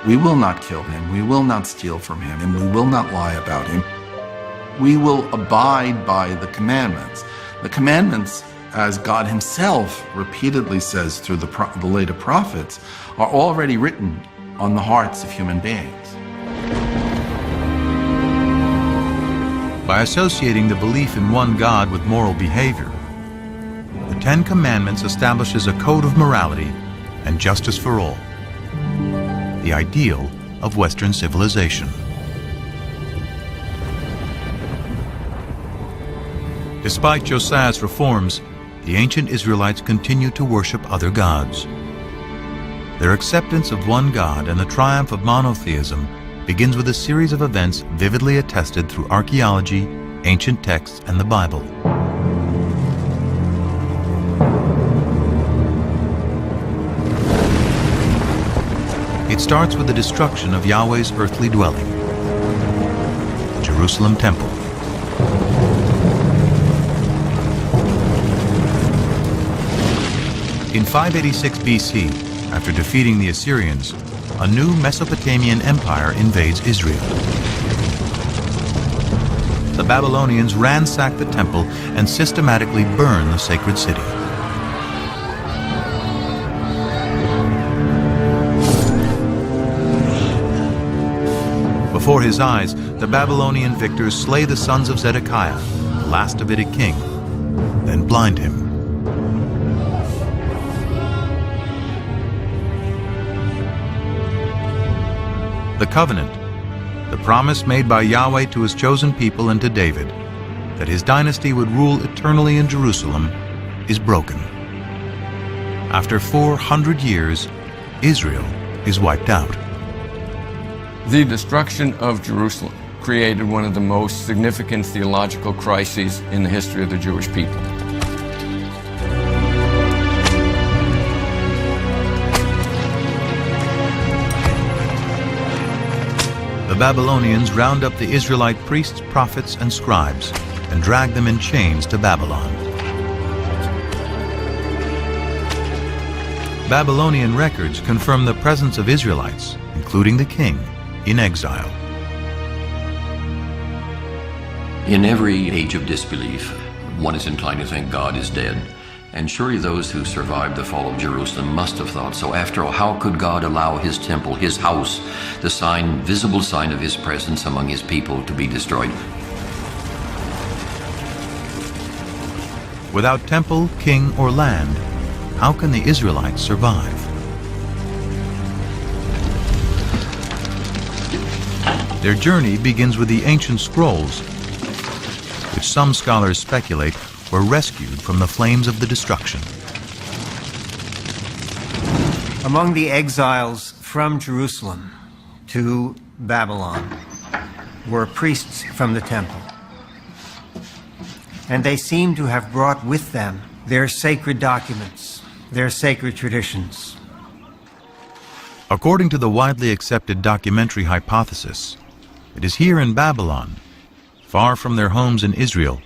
We will not kill him, we will not steal from him, and we will not lie about him. We will abide by the commandments. The commandments, as God himself repeatedly says through the later prophets, are already written on the hearts of human beings. By associating the belief in one God with moral behavior, the Ten Commandments establishes a code of morality and justice for all, the ideal of Western civilization. Despite Josiah's reforms, the ancient Israelites continued to worship other gods. Their acceptance of one God and the triumph of monotheism begins with a series of events vividly attested through archaeology, ancient texts, and the Bible. It starts with the destruction of Yahweh's earthly dwelling, the Jerusalem temple. In 586 BC, after defeating the Assyrians, a new Mesopotamian empire invades Israel. The Babylonians ransack the temple and systematically burn the sacred city. Before his eyes, the Babylonian victors slay the sons of Zedekiah, the last Davidic king, then blind him. The covenant, the promise made by Yahweh to his chosen people and to David, that his dynasty would rule eternally in Jerusalem, is broken. After 400 years, Israel is wiped out. The destruction of Jerusalem created one of the most significant theological crises in the history of the Jewish people. The Babylonians round up the Israelite priests, prophets, and scribes and drag them in chains to Babylon. Babylonian records confirm the presence of Israelites, including the king, in exile. In every age of disbelief, one is inclined to think God is dead. And surely those who survived the fall of Jerusalem must have thought so. After all, how could God allow his temple, his house, the visible sign of his presence among his people, to be destroyed? Without temple, king, or land, how can the Israelites survive? Their journey begins with the ancient scrolls, which some scholars speculate were rescued from the flames of the destruction. Among the exiles from Jerusalem to Babylon were priests from the temple. And they seem to have brought with them their sacred documents, their sacred traditions. According to the widely accepted documentary hypothesis, it is here in Babylon, far from their homes in Israel,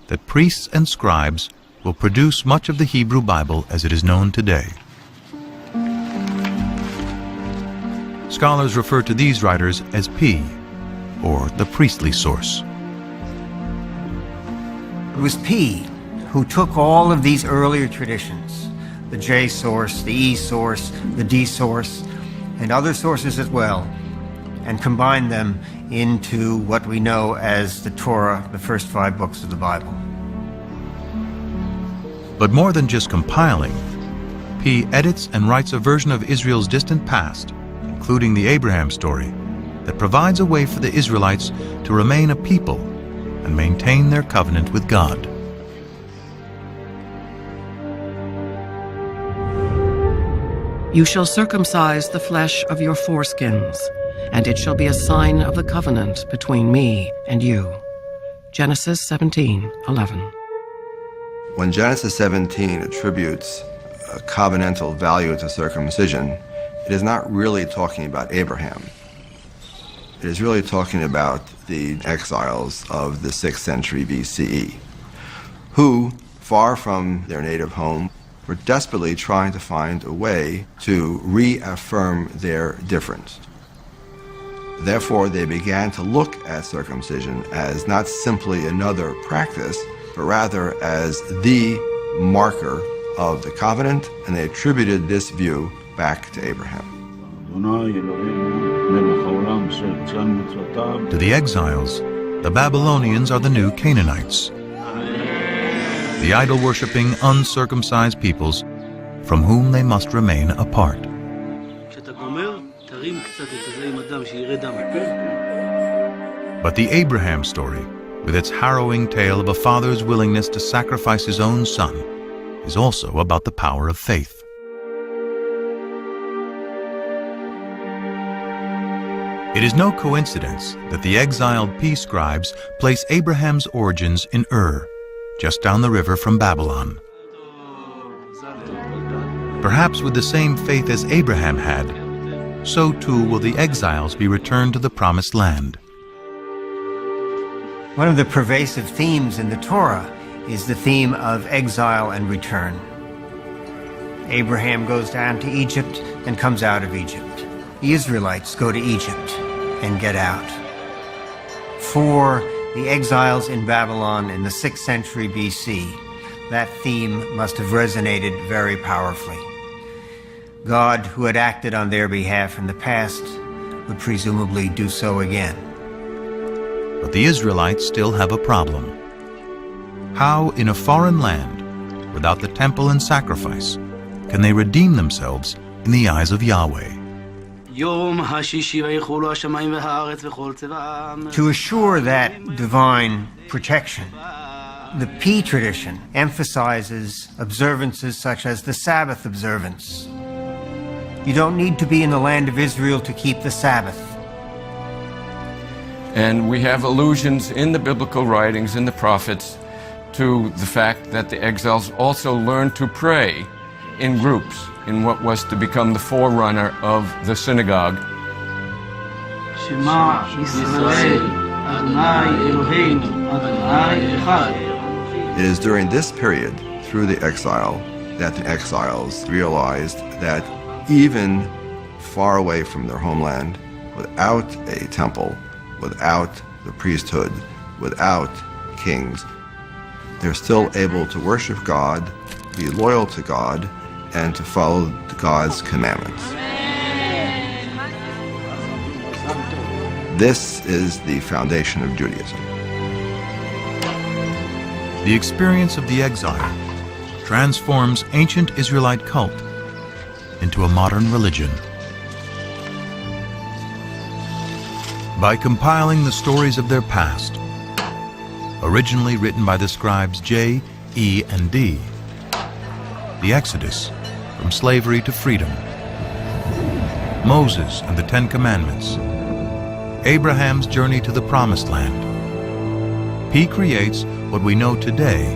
that priests and scribes will produce much of the Hebrew Bible as it is known today. Scholars refer to these writers as P, or the priestly source. It was P who took all of these earlier traditions, the J source, the E source, the D source, and other sources as well, and combined them into what we know as the Torah, the first 5 books of the Bible. But more than just compiling, P edits and writes a version of Israel's distant past, including the Abraham story, that provides a way for the Israelites to remain a people and maintain their covenant with God. You shall circumcise the flesh of your foreskins, and it shall be a sign of the covenant between me and you. Genesis 17:11. When Genesis 17 attributes a covenantal value to circumcision, it is not really talking about Abraham. It is really talking about the exiles of the 6th century BCE, who, far from their native home, were desperately trying to find a way to reaffirm their difference. Therefore, they began to look at circumcision as not simply another practice, but rather as the marker of the covenant, and they attributed this view back to Abraham. To the exiles, the Babylonians are the new Canaanites, the idol-worshipping, uncircumcised peoples from whom they must remain apart. But the Abraham story, with its harrowing tale of a father's willingness to sacrifice his own son, is also about the power of faith. It is no coincidence that the exiled P scribes place Abraham's origins in Ur, just down the river from Babylon. Perhaps with the same faith as Abraham had, so too will the exiles be returned to the promised land. One of the pervasive themes in the Torah is the theme of exile and return. Abraham goes down to Egypt and comes out of Egypt. The Israelites go to Egypt and get out. For the exiles in Babylon in the 6th century BC, that theme must have resonated very powerfully. God, who had acted on their behalf in the past, would presumably do so again. But the Israelites still have a problem. How, in a foreign land, without the temple and sacrifice, can they redeem themselves in the eyes of Yahweh? To assure that divine protection, the P tradition emphasizes observances such as the Sabbath observance. You don't need to be in the land of Israel to keep the Sabbath. And we have allusions in the biblical writings, in the prophets, to the fact that the exiles also learned to pray in groups in what was to become the forerunner of the synagogue. Shema Yisrael, Adonai Eloheinu, Adonai Echad. It is during this period, through the exile, that the exiles realized that even far away from their homeland, without a temple, without the priesthood, without kings, they're still able to worship God, be loyal to God, and to follow God's commandments. This is the foundation of Judaism. The experience of the exile transforms ancient Israelite cult into a modern religion. By compiling the stories of their past, originally written by the scribes J, E, and D, the Exodus from slavery to freedom, Moses and the Ten Commandments, Abraham's journey to the Promised Land, P creates what we know today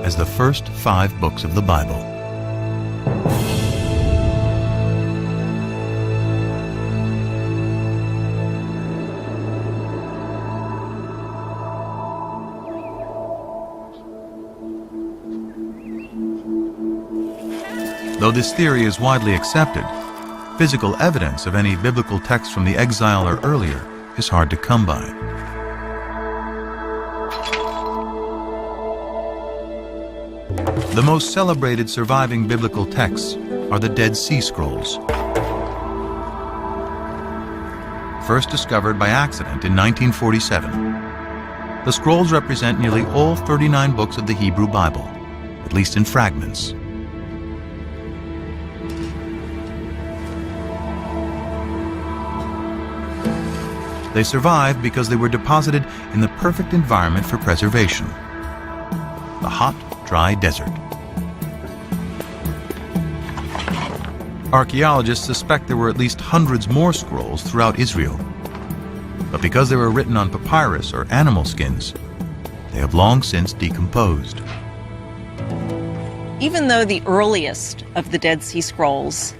as the first 5 books of the Bible. Though this theory is widely accepted, physical evidence of any biblical text from the Exile or earlier is hard to come by. The most celebrated surviving biblical texts are the Dead Sea Scrolls. First discovered by accident in 1947, the scrolls represent nearly all 39 books of the Hebrew Bible, at least in fragments. They survived because they were deposited in the perfect environment for preservation: the hot, dry desert. Archaeologists suspect there were at least hundreds more scrolls throughout Israel. But because they were written on papyrus or animal skins, they have long since decomposed. Even though the earliest of the Dead Sea Scrolls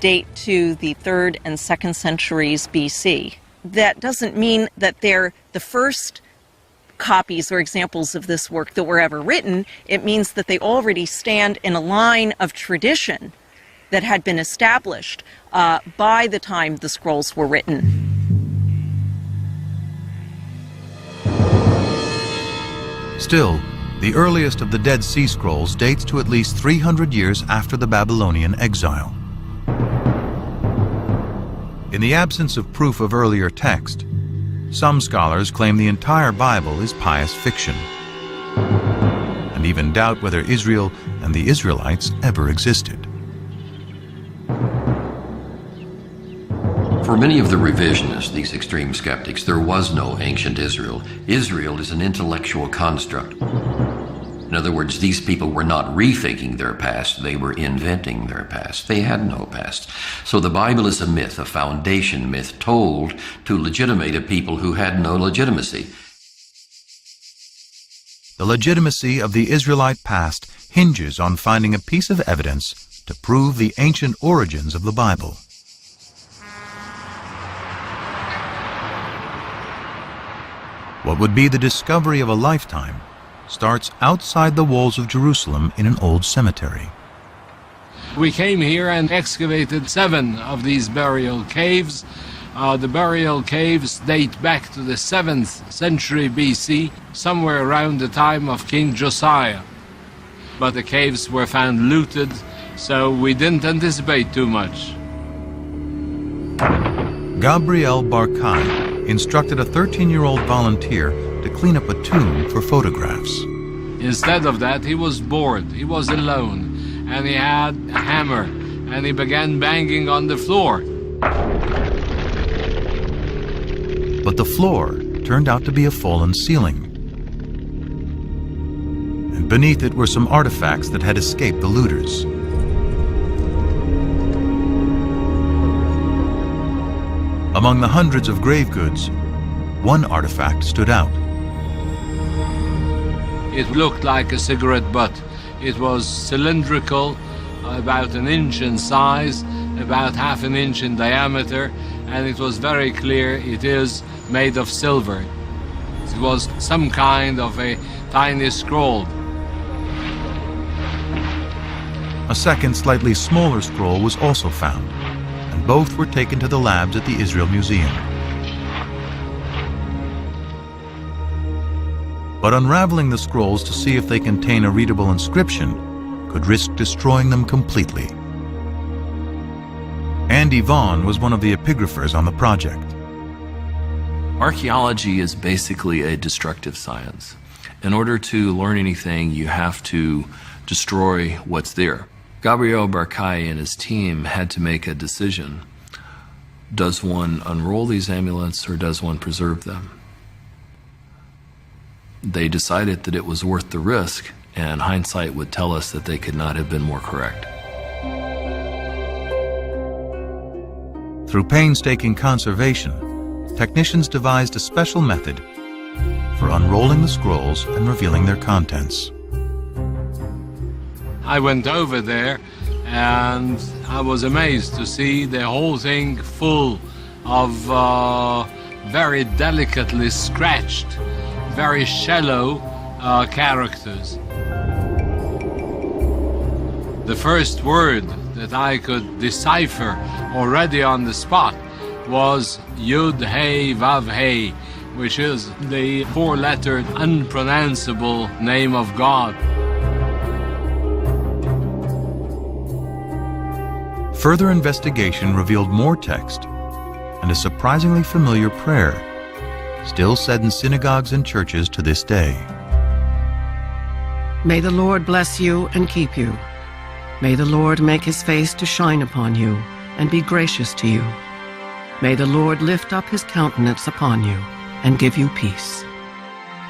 date to the 3rd and 2nd centuries BC, that doesn't mean that they're the first copies or examples of this work that were ever written. It means that they already stand in a line of tradition that had been established by the time the scrolls were written. Still, the earliest of the Dead Sea Scrolls dates to at least 300 years after the Babylonian exile. In the absence of proof of earlier text, some scholars claim the entire Bible is pious fiction, and even doubt whether Israel and the Israelites ever existed. For many of the revisionists, these extreme skeptics, there was no ancient Israel. Israel is an intellectual construct. In other words, these people were not rethinking their past, they were inventing their past. They had no past. So the Bible is a myth, a foundation myth, told to legitimate a people who had no legitimacy. The legitimacy of the Israelite past hinges on finding a piece of evidence to prove the ancient origins of the Bible. What would be the discovery of a lifetime starts outside the walls of Jerusalem in an old cemetery. We came here and excavated 7 of these burial caves. The burial caves date back to the 7th century BC, somewhere around the time of King Josiah. But the caves were found looted, so we didn't anticipate too much. Gabriel Barkai instructed a 13-year-old volunteer to clean up a tomb for photographs. Instead of that, he was bored, he was alone, and he had a hammer, and he began banging on the floor. But the floor turned out to be a fallen ceiling. And beneath it were some artifacts that had escaped the looters. Among the hundreds of grave goods, one artifact stood out. It looked like a cigarette butt. It was cylindrical, about 1 inch in size, about ½ an inch in diameter, and it was very clear it is made of silver. It was some kind of a tiny scroll. A second, slightly smaller scroll was also found, and both were taken to the labs at the Israel Museum. But unraveling the scrolls to see if they contain a readable inscription could risk destroying them completely. Andy Vaughn was one of the epigraphers on the project. Archaeology is basically a destructive science. In order to learn anything, you have to destroy what's there. Gabriel Barkai and his team had to make a decision. Does one unroll these amulets or does one preserve them? They decided that it was worth the risk, and hindsight would tell us that they could not have been more correct. Through painstaking conservation, technicians devised a special method for unrolling the scrolls and revealing their contents. I went over there and I was amazed to see the whole thing full of very delicately scratched, very shallow characters. The first word that I could decipher already on the spot was Yud Hey Vav Hey, which is the four-lettered, unpronounceable name of God. Further investigation revealed more text and a surprisingly familiar prayer, still said in synagogues and churches to this day. May the Lord bless you and keep you. May the Lord make his face to shine upon you and be gracious to you. May the Lord lift up his countenance upon you and give you peace.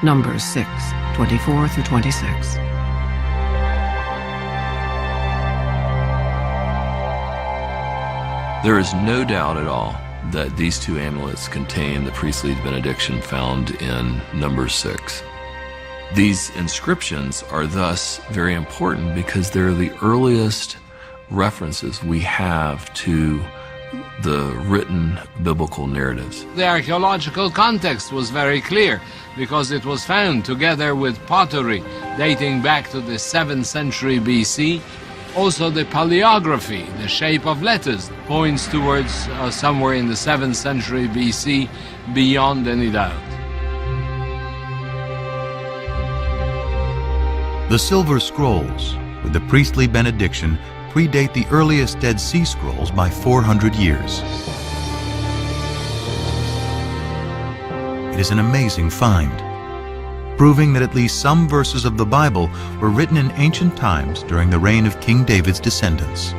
Numbers 6:24 through 26. There is no doubt at all that these two amulets contain the priestly benediction found in Numbers 6. These inscriptions are thus very important because they're the earliest references we have to the written biblical narratives. The archaeological context was very clear because it was found together with pottery dating back to the 7th century BC. Also the paleography, the shape of letters, points towards somewhere in the 7th century BC beyond any doubt. The Silver Scrolls, with the priestly benediction, predate the earliest Dead Sea Scrolls by 400 years. It is an amazing find, proving that at least some verses of the Bible were written in ancient times during the reign of King David's descendants.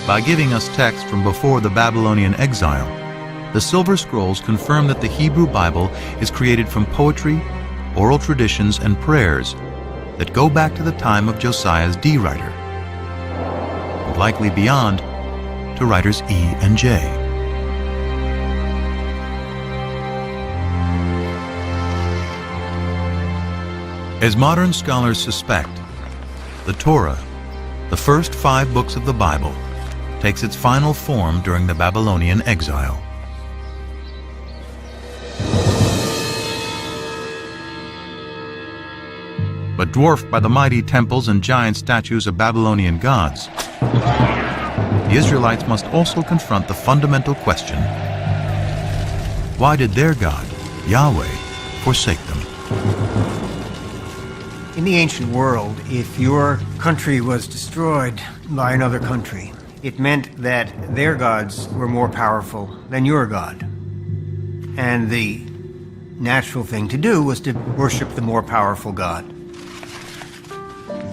By giving us text from before the Babylonian exile, the Silver Scrolls confirm that the Hebrew Bible is created from poetry, oral traditions, and prayers that go back to the time of Josiah's D-writer, and likely beyond to writers E and J. As modern scholars suspect, the Torah, the first 5 books of the Bible, takes its final form during the Babylonian exile. But dwarfed by the mighty temples and giant statues of Babylonian gods, the Israelites must also confront the fundamental question: why did their God, Yahweh, forsake them? In the ancient world, if your country was destroyed by another country, it meant that their gods were more powerful than your God. And the natural thing to do was to worship the more powerful God.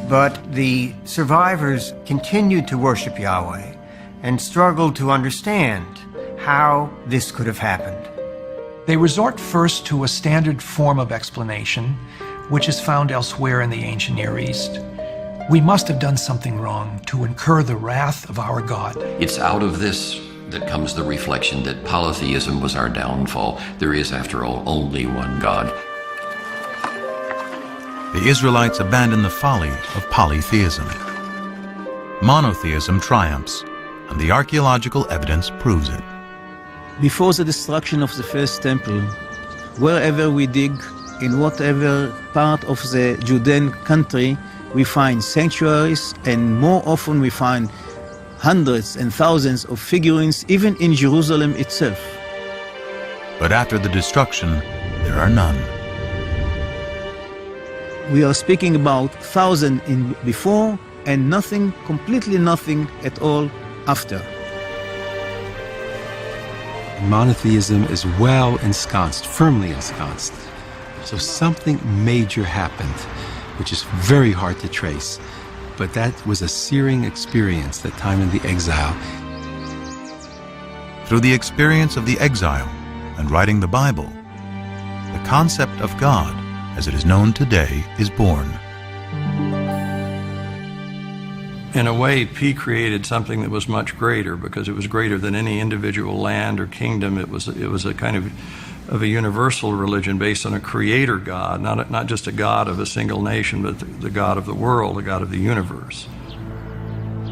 But the survivors continued to worship Yahweh and struggled to understand how this could have happened. They resort first to a standard form of explanation, which is found elsewhere in the ancient Near East. We must have done something wrong to incur the wrath of our God. It's out of this that comes the reflection that polytheism was our downfall. There is, after all, only one God. The Israelites abandon the folly of polytheism. Monotheism triumphs, and the archaeological evidence proves it. Before the destruction of the first temple, wherever we dig, in whatever part of the Judean country, we find sanctuaries, and more often we find hundreds and thousands of figurines, even in Jerusalem itself. But after the destruction, there are none. We are speaking about 1,000 in before, and nothing, completely nothing at all after. Monotheism is well ensconced, firmly ensconced. So something major happened, which is very hard to trace. But that was a searing experience, that time in the exile. Through the experience of the exile and writing the Bible, the concept of God, as it is known today, is born. In a way, P created something that was much greater, because it was greater than any individual land or kingdom. It was a kind of a universal religion based on a creator God, not just a God of a single nation, but the God of the world, the God of the universe.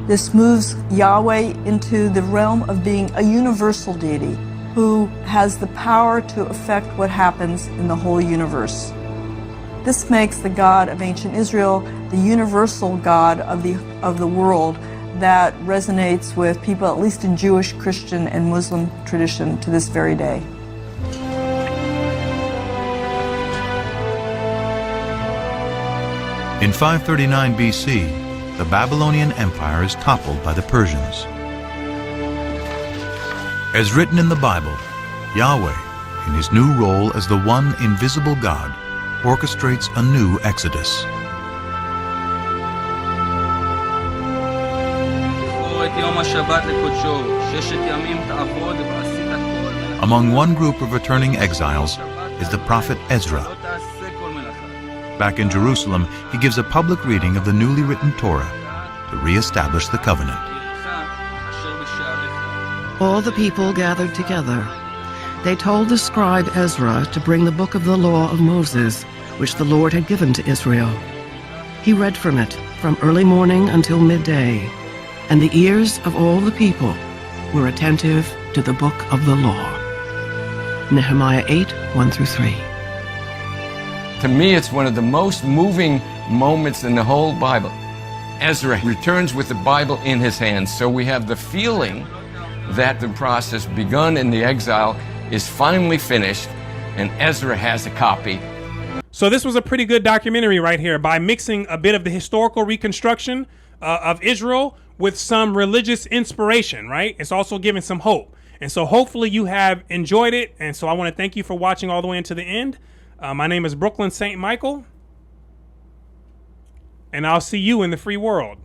This moves Yahweh into the realm of being a universal deity who has the power to affect what happens in the whole universe. This makes the God of ancient Israel the universal God of the world that resonates with people, at least in Jewish, Christian, and Muslim tradition to this very day. In 539 BC, the Babylonian Empire is toppled by the Persians. As written in the Bible, Yahweh, in his new role as the one invisible God, orchestrates a new exodus. Among one group of returning exiles is the prophet Ezra. Back in Jerusalem, he gives a public reading of the newly written Torah to re-establish the covenant. All the people gathered together. They told the scribe Ezra to bring the book of the law of Moses, which the Lord had given to Israel. He read from it from early morning until midday, and the ears of all the people were attentive to the book of the law. Nehemiah 8, 1-3. To me, it's one of the most moving moments in the whole Bible. Ezra returns with the Bible in his hands, so we have the feeling that the process begun in the exile is finally finished, and Ezra has a copy. So this was a pretty good documentary right here by mixing a bit of the historical reconstruction of Israel with some religious inspiration, right? It's also giving some hope. And so hopefully you have enjoyed it. And so I want to thank you for watching all the way into the end. My name is Brooklyn St. Michael, and I'll see you in the free world.